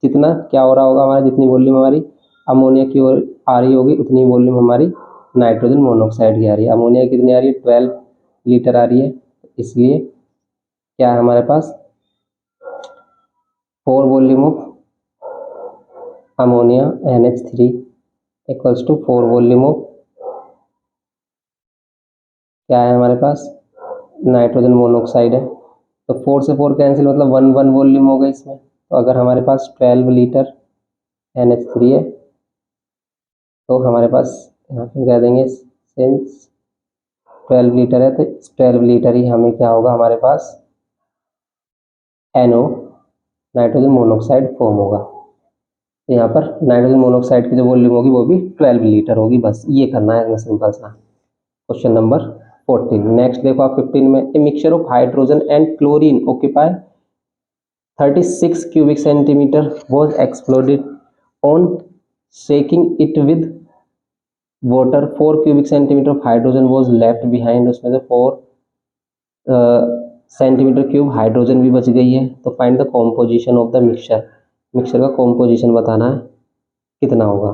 कितना क्या हो रहा होगा हमारा, जितनी वॉल्यूम हमारी अमोनिया की ओर आ रही होगी उतनी वॉल्यूम हमारी नाइट्रोजन मोनोऑक्साइड की आ रही है। अमोनिया कितनी आ रही है 12 लीटर आ रही है, इसलिए क्या है हमारे पास 4 volume of ammonia NH3 equals to 4 volume of क्या है हमारे पास नाइट्रोजन मोनोऑक्साइड है। तो 4 से 4 कैंसिल मतलब 1 वॉल्यूम हो गई इसमें। तो अगर हमारे पास 12 लीटर NH3 है तो हमारे पास यहाँ पे कह देंगे सिंस 12 लीटर है तो 12 लीटर ही हमें क्या होगा हमारे पास NO नाइट्रोजन मोनोऑक्साइड फॉर्म होगा। तो यहाँ पर नाइट्रोजन मोनोऑक्साइड की जो वॉल्यूम होगी वो भी 12 लीटर होगी। बस ये करना है इसमें सिंपल सा। Question number 14। नेक्स्ट देखो आप 15 में, a mixture of hydrogen and chlorine occupy 36 cubic centimeter was exploded on shaking it with water. 4 cubic centimeter of hydrogen was left behind, उसमें से 4 सेंटीमीटर क्यूब हाइड्रोजन भी बच गई है। तो find the composition of the mixture, mixture का कॉम्पोजिशन बताना है कितना होगा।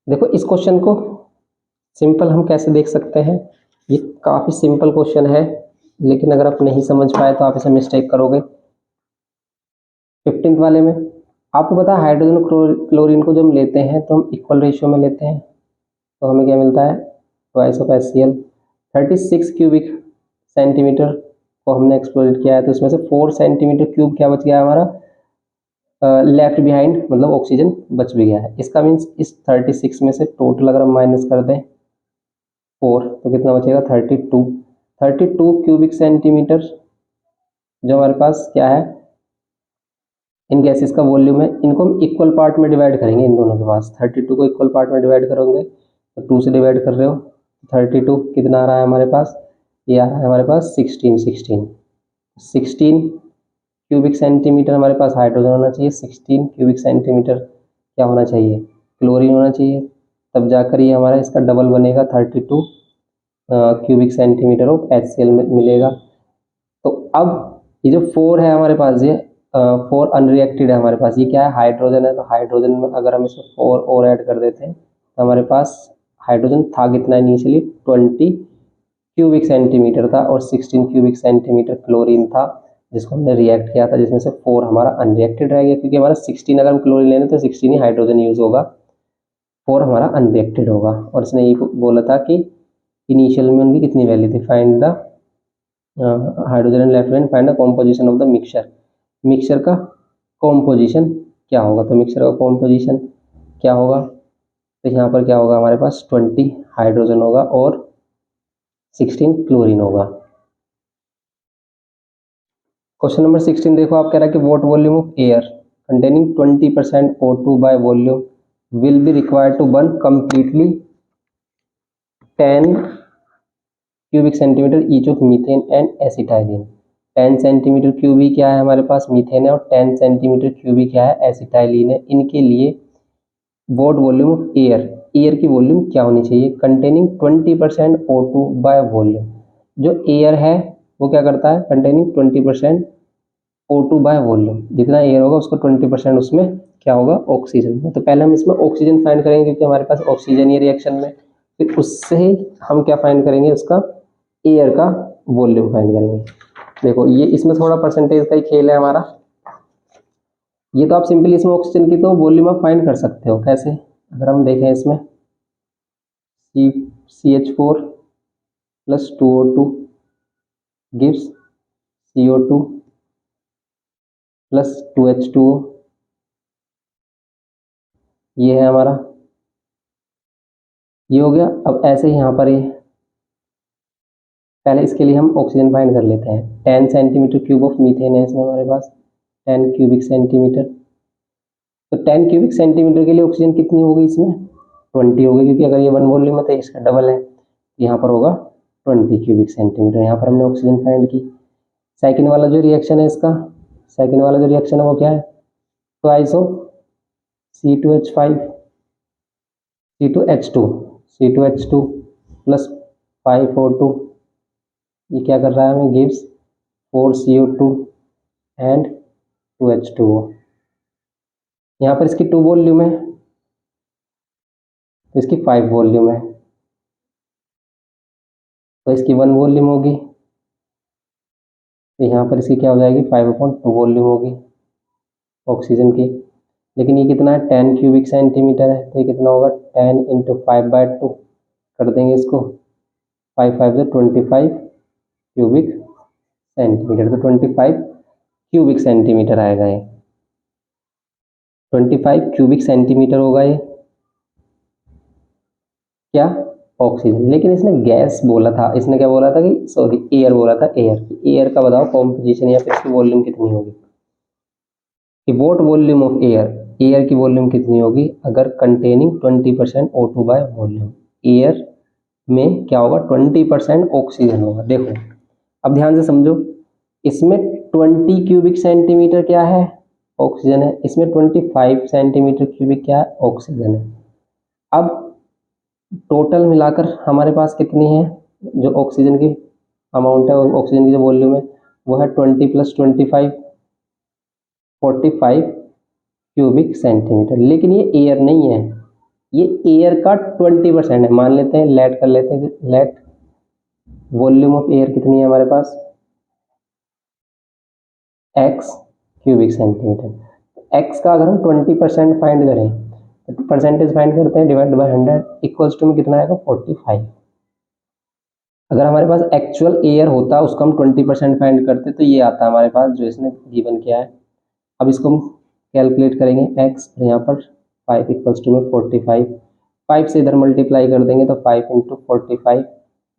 देखो इस क्वेश्चन को सिंपल हम कैसे देख सकते हैं, ये काफ़ी सिंपल क्वेश्चन है, लेकिन अगर आप नहीं समझ पाए तो आप इसे मिस्टेक करोगे। 15th वाले में आपको पता है हाइड्रोजन क्लोरीन को जब हम लेते हैं तो हम इक्वल रेशियो में लेते हैं, तो हमें क्या मिलता है twice of HCl। 36 cubic centimetre को हमने एक्सप्लोरेट किया है, तो इसमें से 4 सेंटीमीटर क्यूब क्या बच गया हमारा लेफ्ट बिहाइंड, मतलब ऑक्सीजन बच भी गया है। इसका मीन्स इस 36 में से टोटल अगर हम माइनस कर दें 4 तो कितना बचेगा 32 क्यूबिक सेंटीमीटर जो हमारे पास क्या है इन गैसेस का वॉल्यूम है। इनको हम इक्वल पार्ट में डिवाइड करेंगे, इन दोनों के पास 32 को इक्वल पार्ट में डिवाइड करोगे तो 2 से डिवाइड कर रहे हो, 32 कितना आ रहा है हमारे पास, ये आ रहा है हमारे पास 16 क्यूबिक सेंटीमीटर हमारे पास हाइड्रोजन होना चाहिए, 16 क्यूबिक सेंटीमीटर क्या होना चाहिए क्लोरीन होना चाहिए, तब जाकर ये हमारा इसका डबल बनेगा 32 क्यूबिक सेंटीमीटर ऑफ HCl मिलेगा। तो अब ये जो 4 है हमारे पास, ये 4 अनरिएक्टेड है हमारे पास, ये क्या है हाइड्रोजन है, तो हाइड्रोजन में अगर हम इसमें 4 और ऐड कर देते हैं तो हमारे पास हाइड्रोजन था कितना इनिशियली 20 क्यूबिक सेंटीमीटर था, और 16 क्यूबिक सेंटीमीटर क्लोरीन था जिसको हमने रिएक्ट किया था, जिसमें से 4 हमारा अनरिएक्टेड रह गया, क्योंकि हमारा 16 अगर हम क्लोरीन लेंगे तो 16 ही हाइड्रोजन यूज होगा, 4 हमारा अनरिएक्टेड होगा। और इसने ये बोला था कि इनिशियल में उनकी कितनी वैल्यू थी, find the hydrogen and left hand find the composition of the mixture, mixture का कॉम्पोजिशन क्या होगा। तो मिक्सचर का कॉम्पोजिशन क्या होगा, तो यहाँ पर क्या होगा हमारे पास 20 हाइड्रोजन होगा और 16 क्लोरीन होगा। क्वेश्चन नंबर 16 देखो, आप कह रहा है कि what volume of air containing 20% O2 by volume will be required to burn completely 10 cubic centimetre each of methane and acetylene. 10 centimetre cubic क्या है हमारे पास, मीथेन है, और 10 सेंटीमीटर क्यूबी क्या है, एसिटाइलिन है। इनके लिए what volume of air, air की वॉल्यूम क्या होनी चाहिए, कंटेनिंग 20% O2 बाय वॉल्यूम। जो एयर है वो क्या करता है, कंटेनिंग 20% O2 बाय वॉल्यूम, जितना एयर होगा उसको 20% उसमें क्या होगा, ऑक्सीजन। तो पहले हम इसमें ऑक्सीजन फाइंड करेंगे क्योंकि हमारे पास ऑक्सीजन ही रिएक्शन में, फिर उससे ही हम क्या फाइंड करेंगे, उसका एयर का वॉल्यूम फाइंड करेंगे। देखो ये इसमें थोड़ा परसेंटेज का ही खेल है हमारा। ये तो आप सिंपली इसमें ऑक्सीजन की तो वॉल्यूम आप फाइंड कर सकते हो। कैसे, अगर हम देखें इसमें CH4 plus 2O2 gives CO2 plus 2H2O, ये है हमारा, ये हो गया। अब ऐसे ही यहाँ पर ये पहले इसके लिए हम ऑक्सीजन फाइंड कर लेते हैं। 10 सेंटीमीटर क्यूब ऑफ मीथेन है इसमें हमारे पास, 10 क्यूबिक सेंटीमीटर। तो 10 क्यूबिक सेंटीमीटर के लिए ऑक्सीजन कितनी होगी, इसमें 20 होगी, क्योंकि अगर ये 1 वॉल्यूम है तो इसका डबल है, यहाँ पर होगा 20 क्यूबिक सेंटीमीटर। यहाँ पर हमने ऑक्सीजन फाइंड की। सेकेंड वाला जो रिएक्शन है इसका, सेकेंड वाला जो रिएक्शन है वो क्या है, twice of C2H5 C2H2 plus 5O2, ये क्या कर रहा है हमें, गिव्स 4CO2 एंड 2H2O। यहाँ पर इसकी 2 वॉल्यूम है तो इसकी 5 वॉल्यूम है, तो इसकी 1 वॉल्यूम होगी, तो यहाँ पर इसकी क्या हो जाएगी, 5/2 वॉल्यूम होगी ऑक्सीजन की। लेकिन ये कितना है, 10 क्यूबिक सेंटीमीटर है, तो ये कितना होगा, 10 × 5/2 कर देंगे इसको, 5 5 से 25 क्यूबिक सेंटीमीटर। तो 25 क्यूबिक सेंटीमीटर आएगा ये, 25 क्यूबिक सेंटीमीटर होगा ये क्या, ऑक्सीजन। लेकिन इसने गैस बोला था, इसने क्या बोला था कि सॉरी एयर बोला था, एयर का बताओ कॉम्पोजिशन या फिर इसकी वॉल्यूम कितनी होगी, कि व्हाट वॉल्यूम ऑफ एयर की वॉल्यूम कितनी होगी अगर containing 20% O2 by volume. Air में क्या होगा, 20% ऑक्सीजन होगा। देखो अब ध्यान से समझो, इसमें 20 क्यूबिक सेंटीमीटर क्या है, ऑक्सीजन है, इसमें 25 सेंटीमीटर क्यूबिक क्या है, ऑक्सीजन है। अब टोटल मिलाकर हमारे पास कितनी है, जो ऑक्सीजन की अमाउंट है, ऑक्सीजन की जो वॉल्यूम है वो है 20 + 25 45 क्यूबिक सेंटीमीटर। लेकिन ये एयर नहीं है, ये एयर का 20% है। मान लेते हैं, लेट कर लेते हैं, लेट वॉल्यूम ऑफ एयर कितनी है हमारे पास, x क्यूबिक सेंटीमीटर। x का अगर हम 20% फाइंड करें, तो परसेंटेज फाइंड करते हैं, डिवाइड बाय 100 इक्वल्स टू में कितना आएगा, 45। अगर हमारे पास एक्चुअल एयर होता उसको हम 20% फाइंड करते तो ये आता हमारे पास जो इसने गिवन किया है। अब इसको हम कैलकुलेट करेंगे, x यहाँ पर 5 इक्वल्स टू में 45, 5 से इधर मल्टीप्लाई कर देंगे तो 5 × 45,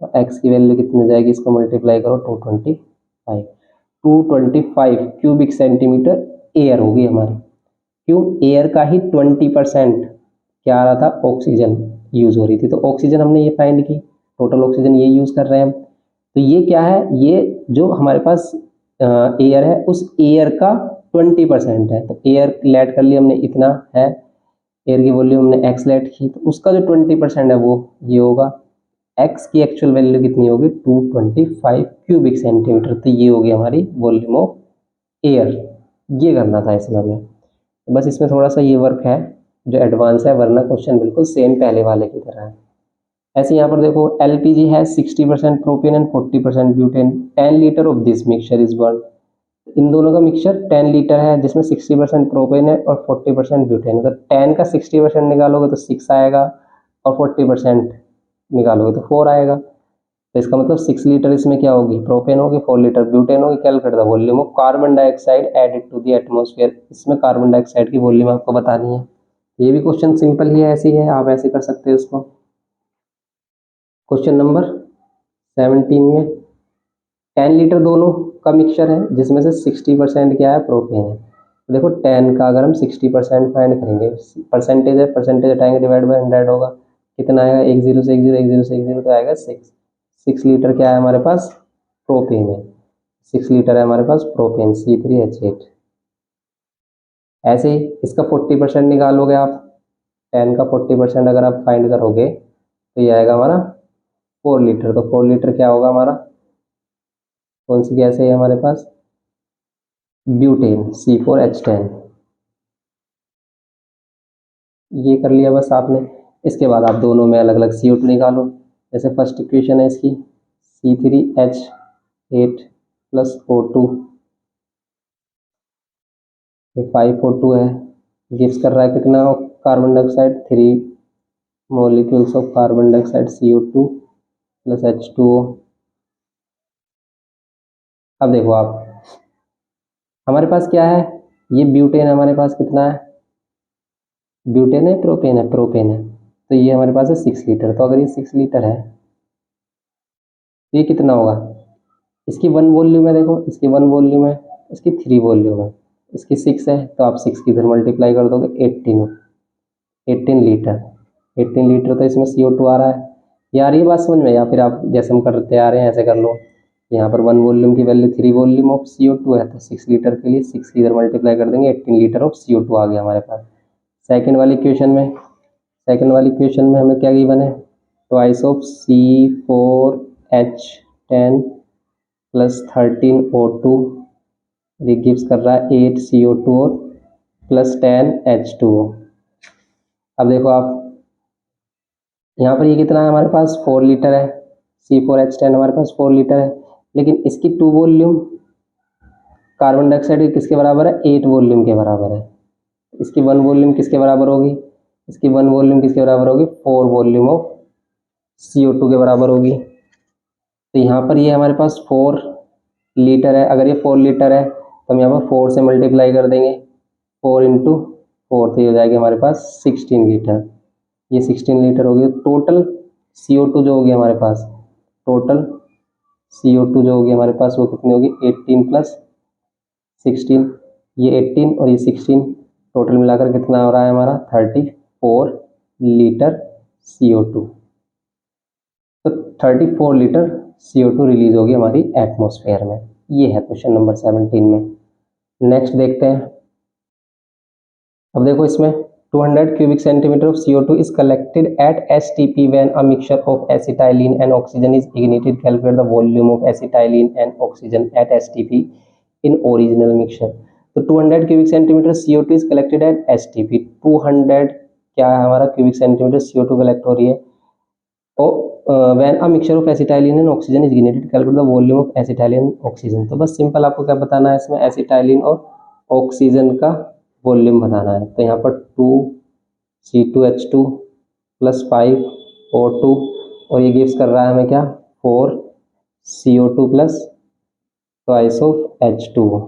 और x की वैल्यू कितनी हो जाएगी, इसको मल्टीप्लाई करो 225 क्यूबिक सेंटीमीटर एयर होगी हमारी। क्यों, एयर का ही 20% क्या आ रहा था, ऑक्सीजन यूज हो रही थी। तो ऑक्सीजन हमने ये फाइंड की, टोटल ऑक्सीजन ये यूज कर रहे हैं हम। तो ये क्या है, ये जो हमारे पास एयर है उस एयर का 20% है। तो एयर लेट कर लिया हमने, इतना है एयर की वॉल्यूम, हमने एक्स लेट की, तो उसका जो 20% है वो ये होगा। एक्स की एक्चुअल वैल्यू कितनी होगी, 225 क्यूबिक सेंटीमीटर। तो ये होगी हमारी वॉल्यूम ऑफ एयर। ये करना था इसमें हमें, बस इसमें थोड़ा सा ये वर्क है जो एडवांस है, वरना क्वेश्चन बिल्कुल सेम पहले वाले की तरह है। ऐसे यहाँ पर देखो, एलपीजी है 60% propane and 40% butane, 10 litre of this mixture is burn. इन दोनों का मिक्सचर 10 लीटर है जिसमें 60% प्रोपेन है और 40% ब्यूटेन है। तो 10 का 60% निकालोगे तो 6 आएगा, और 40% निकालोगे तो 4 आएगा। तो इसका मतलब 6 लीटर इसमें क्या होगी, प्रोपेन होगी, 4 लीटर ब्यूटेन होगी। Calculate the volume of carbon dioxide added to the atmosphere. इसमें कार्बन डाइऑक्साइड की वॉल्यूम आपको बतानी है। ये भी क्वेश्चन सिंपल ही है, ऐसे ही है, आप ऐसे कर सकते हो इसको। क्वेश्चन नंबर 17 में 10 लीटर दोनों का मिक्सचर है जिसमें से 60% क्या है, प्रोपेन है। तो देखो 10 का अगर हम 60% फाइंड करेंगे, परसेंटेज है, परसेंटेज हटाएंगे, डिवाइड बाय 100 होगा, कितना आएगा, 1 0 से 1 0, 1 0 से 1 0, तो आएगा 6 लीटर क्या है हमारे पास, प्रोपेन है। 6 लीटर है हमारे पास प्रोपेन, C3H8। ऐसे ही इसका 40% निकालोगे आप, 10 का 40% अगर आप फाइंड करोगे तो ये आएगा हमारा 4 लीटर। तो 4 लीटर क्या होगा हमारा, कौन सी गैस है हमारे पास, ब्यूटेन, C4H10। ये कर लिया बस आपने। इसके बाद आप दोनों में अलग अलग CO2 निकालो। जैसे फर्स्ट इक्वेशन है इसकी C3H8 प्लस O2, 5O2 है, गिव्स कर रहा है कितना, carbon dioxide 3 molecules of carbon dioxide CO2 plus H2O। अब देखो आप, हमारे पास क्या है, ये ब्यूटेन हमारे पास कितना है, ब्यूटेन है प्रोपेन है, प्रोपेन है, तो ये हमारे पास है 6 लीटर। तो अगर ये 6 लीटर है तो ये कितना होगा, इसकी 1 वॉल्यूम है, देखो इसकी 1 वॉल्यूम है, इसकी 3 वॉल्यूम है, इसकी 6 है, तो आप 6 की इधर मल्टीप्लाई कर दोगे, 18 लीटर। 18 लीटर तो इसमें CO2 आ रहा है। ये आ रही है बात समझ में, या फिर आप जैसे हम करते आ रहे हैं ऐसे कर लो। यहाँ पर 1 वॉल्यूम की वैल्यू 3 वॉल्यूम ऑफ CO2 है, तो 6 लीटर के लिए 6 की इधर मल्टीप्लाई कर देंगे, 18 लीटर ऑफ CO2 आ गया हमारे पास। सेकंड वाली इक्वेशन में हमें क्या गिवन है, twice of C4H10 plus 13O2, ये गिव्स कर रहा है 8 CO2 और प्लस 10 H2O। अब देखो आप, यहाँ पर ये कितना है हमारे पास, 4 लीटर है, C4H10 हमारे पास 4 लीटर है, लेकिन इसकी 2 वॉल्यूम कार्बन डाइऑक्साइड किसके बराबर है, 8 वॉल्यूम के बराबर है। इसकी 1 वॉल्यूम किसके बराबर होगी, इसकी 1 वॉल्यूम किसके बराबर होगी, 4 वॉल्यूम ऑफ CO2 के बराबर होगी। तो यहाँ पर ये हमारे पास 4 लीटर है, अगर ये 4 लीटर है तो हम यहाँ पर 4 से मल्टीप्लाई कर देंगे, 4 इंटू 4, तो ये हो जाएगी हमारे पास 16 लीटर। ये 16 लीटर होगी। टोटल CO2 जो होगी हमारे पास, टोटल CO2 जो होगी हमारे पास वो कितनी होगी, 18 प्लस 16, ये 18 और ये 16, टोटल मिलाकर कितना हो रहा है हमारा, 34 लीटर CO2। तो 34 लीटर CO2 रिलीज होगी हमारी एटमॉस्फेयर में। ये है क्वेश्चन नंबर 17 में। नेक्स्ट देखते हैं। अब देखो इसमें 200 cubic centimeter of CO2 is collected at STP when a mixture of acetylene and oxygen is ignited. Calculate the volume of acetylene and oxygen at STP in original mixture. तो 200 cubic centimeter CO2 is collected at STP। 200 क्या है हमारा, cubic centimeter CO2 कलेक्ट हो रही है। when a mixture of acetylene and oxygen is ignited, calculate the volume of acetylene and oxygen। तो बस सिंपल आपको क्या बताना है, इसमें एसिटाइलिन और ऑक्सीजन का वॉल्यूम बताना है। तो यहाँ पर 2C2H2 प्लस 5O2 और ये गिव्स कर रहा है हमें क्या, 4CO2 plus twice of H2O,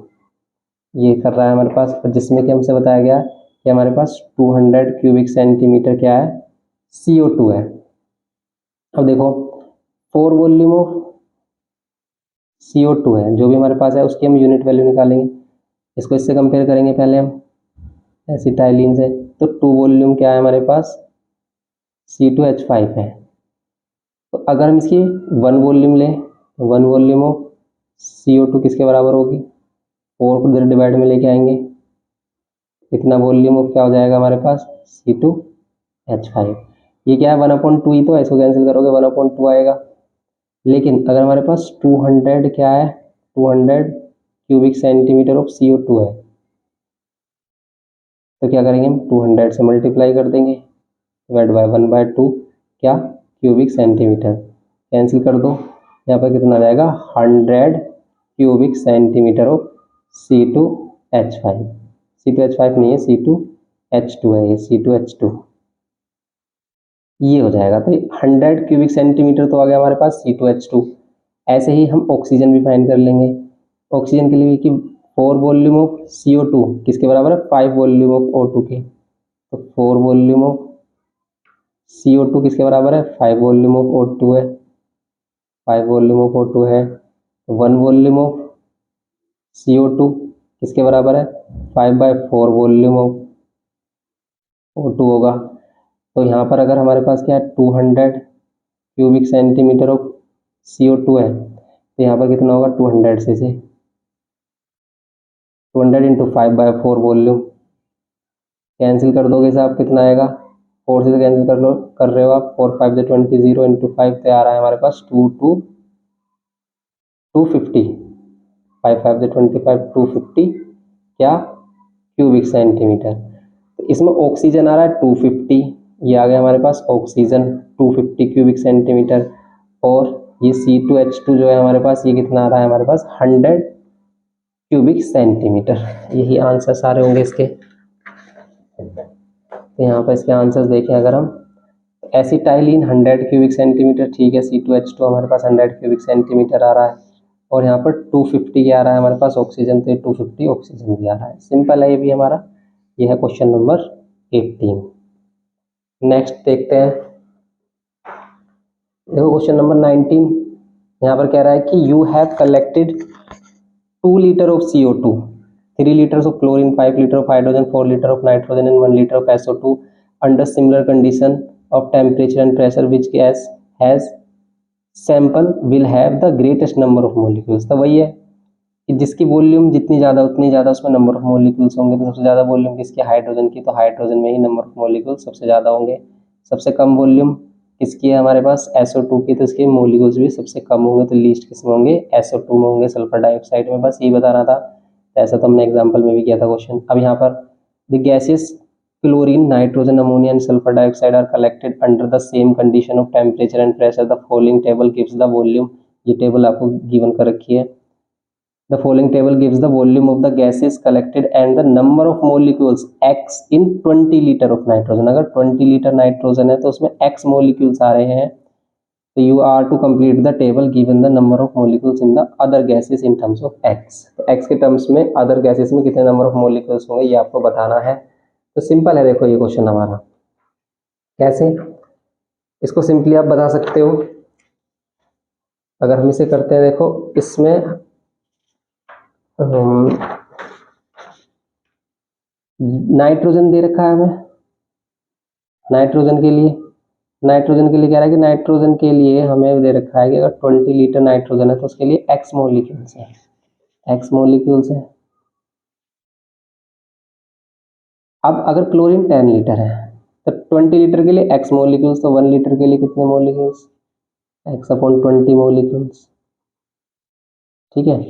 ये कर रहा है हमारे पास। और जिसमें कि हमसे बताया गया कि हमारे पास 200 क्यूबिक सेंटीमीटर क्या है, CO2 है। अब देखो 4 वॉल्यूम ऑफ CO2 है जो भी हमारे पास है, उसकी हम यूनिट वैल्यू निकालेंगे। इसको इससे कंपेयर करेंगे पहले हम एसिटाइलिन से। तो 2 वॉल्यूम क्या है हमारे पास, C2H5 है। तो अगर हम इसकी 1 वॉल्यूम लें, 1 वॉल्यूम ऑफ CO2 किसके बराबर होगी, 4 को इधर डिवाइड में लेके आएंगे, इतना वॉल्यूम ऑफ क्या हो जाएगा हमारे पास, C2H5। ये क्या है 1/2 ही, तो इसको कैंसिल करोगे 1/2 आएगा। लेकिन अगर हमारे पास 200 क्या है, 200 क्यूबिक सेंटीमीटर ऑफ CO2 है, तो क्या करेंगे हम 200 से मल्टीप्लाई कर देंगे, डिवाइड बाय 1/2 क्या, क्यूबिक सेंटीमीटर, कैंसिल कर दो, यहाँ पर कितना आ जाएगा 100 cubic centimetre of C2H5। C2H5 नहीं है, C2H2 है, ये C2H2 ये हो जाएगा। तो 100 क्यूबिक सेंटीमीटर तो आ गया हमारे पास C2H2। ऐसे ही हम ऑक्सीजन भी फाइंड कर लेंगे। ऑक्सीजन के लिए कि 4 वॉल्यूम ऑफ CO2 किसके बराबर है, 5 वॉल्यूम ऑफ O2 के। तो 4 वॉल्यूम ऑफ CO2 किसके बराबर है, 5 वॉल्यूम ऑफ O2 है, 5 वॉल्यूम ऑफ O2 है। 1 वॉल्यूम ऑफ CO2 किसके बराबर है 5/4 वॉल्यूम ऑफ O2 होगा। तो यहाँ पर अगर हमारे पास क्या है 200 क्यूबिक सेंटीमीटर ऑफ CO2 है तो यहाँ पर कितना होगा 200 से 200 इंटू 5/4 वॉल्यूम कैंसिल कर दोगे साहब कितना आएगा 4 से कैंसिल कर रहे हो आप 4 5 से 20 0 इंटू 5 तो आ रहा है हमारे पास 250 5 5 से 25 250 क्या क्यूबिक सेंटीमीटर। तो इसमें ऑक्सीजन आ रहा है 250 ये आ गया हमारे पास ऑक्सीजन 250 क्यूबिक सेंटीमीटर और ये C2H2 जो है हमारे पास ये कितना आ रहा है हमारे पास 100 क्यूबिक सेंटीमीटर। यही आंसर सारे होंगे इसके। तो यहाँ पर इसके आंसर्स देखें अगर हम एसिटाइलिन 100 क्यूबिक सेंटीमीटर ठीक है C2H2 हमारे पास 100 क्यूबिक सेंटीमीटर आ रहा है और यहाँ पर 250 क्या आ रहा है हमारे पास ऑक्सीजन तो 250 ऑक्सीजन भी आ रहा है। सिंपल है ये भी हमारा। ये है क्वेश्चन नंबर 18। नेक्स्ट देखते हैं देखो क्वेश्चन नंबर 19 यहाँ पर कह रहा है कि you have collected 2 litre of CO2 3 liters of chlorine 5 liter of hydrogen 4 liter of nitrogen and 1 liter of SO2 under similar condition of temperature and pressure which gas has sample will have the greatest number of molecules। तो वही है कि जिसकी वॉल्यूम जितनी ज़्यादा उतनी ज़्यादा उसमें नंबर ऑफ मॉलिक्यूल्स होंगे। तो सबसे ज़्यादा वॉल्यूम किसकी हाइड्रोजन की तो हाइड्रोजन में ही नंबर ऑफ मॉलिक्यूल्स सबसे ज़्यादा होंगे। सबसे कम वॉल्यूम किसकी है हमारे पास SO2 की तो इसके मॉलिक्यूल्स भी सबसे कम होंगे। तो लीस्ट किसमें होंगे SO2 में होंगे सल्फर डाइऑक्साइड में। बस यही बता रहा था ऐसा तो हमने एग्जाम्पल में भी किया था क्वेश्चन। अब यहाँ पर the gases chlorine nitrogen ammonia and sulphur dioxide are collected under the same condition of temperature and pressure the following table gives the volume. ये टेबल आपको गिवन कर रखी है। The following table gives the volume of the gases collected and the number of molecules x in 20 litre of nitrogen. अगर 20 लीटर नाइट्रोजन है तो उसमें x मॉलिक्यूल्स आ रहे हैं। तो you are to complete the table given the number of molecules in the other gases in terms of x। तो x के टर्म्स में अदर गैसेस में कितने नंबर ऑफ मॉलिक्यूल्स होंगे ये आपको बताना है। तो सिंपल है देखो ये क्वेश्चन हमारा कैसे इसको सिंपली आप बता सकते हो। अगर हम इसे करते हैं देखो इसमें नाइट्रोजन दे रखा है हमें। नाइट्रोजन के लिए कह रहा है कि नाइट्रोजन के लिए हमें दे रखा है कि अगर 20 लीटर नाइट्रोजन है तो उसके लिए x मॉलिक्यूल्स है। अब अगर क्लोरीन 10 लीटर है तो 20 लीटर के लिए x मॉलिक्यूल्स तो 1 लीटर के लिए कितने मॉलिक्यूल्स x/20 मॉलिक्यूल्स ठीक है।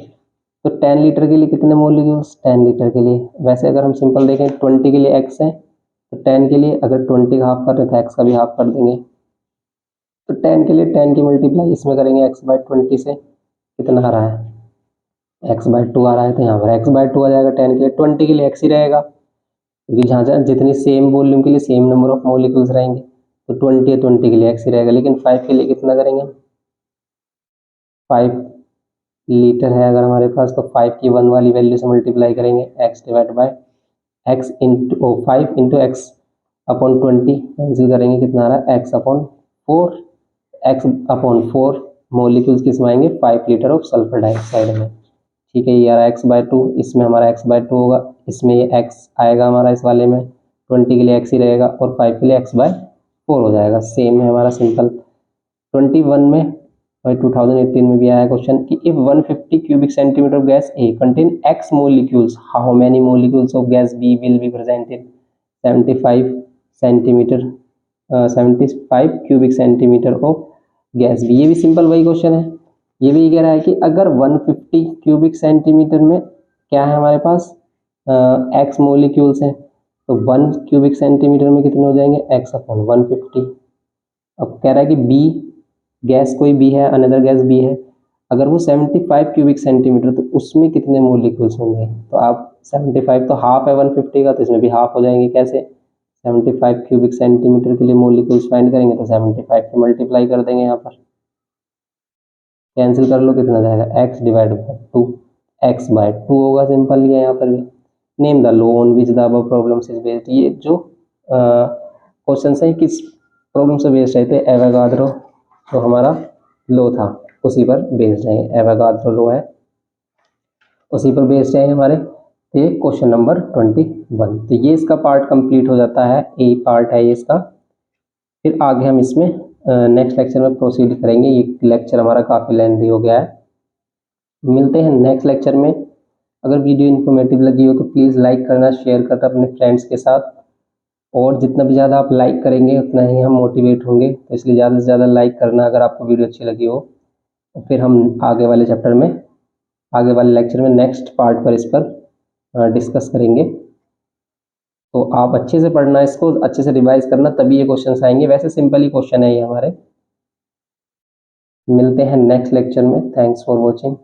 तो 10 लीटर के लिए कितने मॉलिक्यूल्स 10 लीटर के लिए। वैसे अगर हम सिंपल देखें 20 के लिए x है तो 10 के लिए अगर 20 का हाफ कर रहे तो x का भी हाफ कर देंगे। तो 10 के लिए 10 की मल्टीप्लाई इसमें करेंगे x/20 से कितना आ रहा है x/2 आ रहा है। तो यहाँ पर x/2 आ जाएगा 10 के लिए। 20 के लिए x ही रहेगा क्योंकि जहाँ जहाँ जितनी सेम वॉल्यूम के लिए सेम नंबर ऑफ मॉलिक्यूल्स रहेंगे तो 20 है 20 के लिए x ही रहेगा। लेकिन 5 के लिए कितना करेंगे 5 लीटर है अगर हमारे पास तो 5 की 1 वाली वैल्यू से मल्टीप्लाई करेंगे x into 5 into x/20 cancel करेंगे कितना आ रहा है x/4 x/4 मॉलिक्यूल्स किसमें आएंगे 5 लीटर ऑफ सल्फर डाइऑक्साइड में ठीक है। ये आ रहा है x/2 इसमें हमारा x/2 होगा इसमें ये x आएगा हमारा इस वाले में 20 के लिए x ही रहेगा और 5 के लिए x/4 हो जाएगा। सेम है हमारा सिंपल। 21 में और 2018 में भी आया क्वेश्चन कि if 150 cubic centimetre of gas A contain x molecules how many molecules of gas B will be present in 75 cubic centimetre of gas B। ये भी सिंपल वही क्वेश्चन है। ये भी कह रहा है कि अगर 150 क्यूबिक सेंटीमीटर में क्या है हमारे पास x मोलिक्यूल्स हैं तो 1 क्यूबिक सेंटीमीटर में कितने हो जाएंगे x/150। अब कह रहा है कि B गैस कोई भी है अनदर गैस B है अगर वो 75 क्यूबिक सेंटीमीटर तो उसमें कितने मोलिक्यूल्स होंगे। तो आप 75 तो हाफ है 150 का तो इसमें भी हाफ हो जाएंगे। कैसे 75 क्यूबिक सेंटीमीटर के लिए मोलिक्यूल्स फाइंड करेंगे तो 75 से मल्टीप्लाई कर देंगे। यहाँ पर कैंसिल कर लो कितना जाएगा x/2 x/2 होगा। सिंपल ही है यहाँ पर भी। Name the law on which the above problems is based. ये जो क्वेश्चन है किस प्रॉब्लम से बेस्ड है तो एवोगाड्रो तो हमारा लो था उसी पर बेस्ड है। एवोगाड्रो लो है। उसी पर बेस्ड है हमारे ये क्वेश्चन नंबर 21। तो ये इसका पार्ट कंप्लीट हो जाता है, ए पार्ट है ये इसका। फिर आगे हम इसमें नेक्स्ट लेक्चर में प्रोसीड करेंगे। ये लेक्चर हमारा काफ़ी लेंथी हो गया है। मिलते हैं नेक्स्ट लेक्चर में। अगर वीडियो इन्फॉर्मेटिव लगी हो तो प्लीज़ लाइक करना, शेयर करना अपने फ्रेंड्स के साथ, और जितना भी ज़्यादा आप लाइक करेंगे उतना ही हम मोटिवेट होंगे। तो इसलिए ज़्यादा से ज़्यादा लाइक करना अगर आपको वीडियो अच्छी लगी हो। तो फिर हम आगे वाले चैप्टर में, आगे वाले लेक्चर में नेक्स्ट पार्ट पर इस पर डिस्कस करेंगे। तो आप अच्छे से पढ़ना, इसको अच्छे से रिवाइज करना, तभी ये क्वेश्चंस आएंगे। वैसे सिंपल ही क्वेश्चन है ये हमारे। मिलते हैं नेक्स्ट लेक्चर में। Thanks for watching.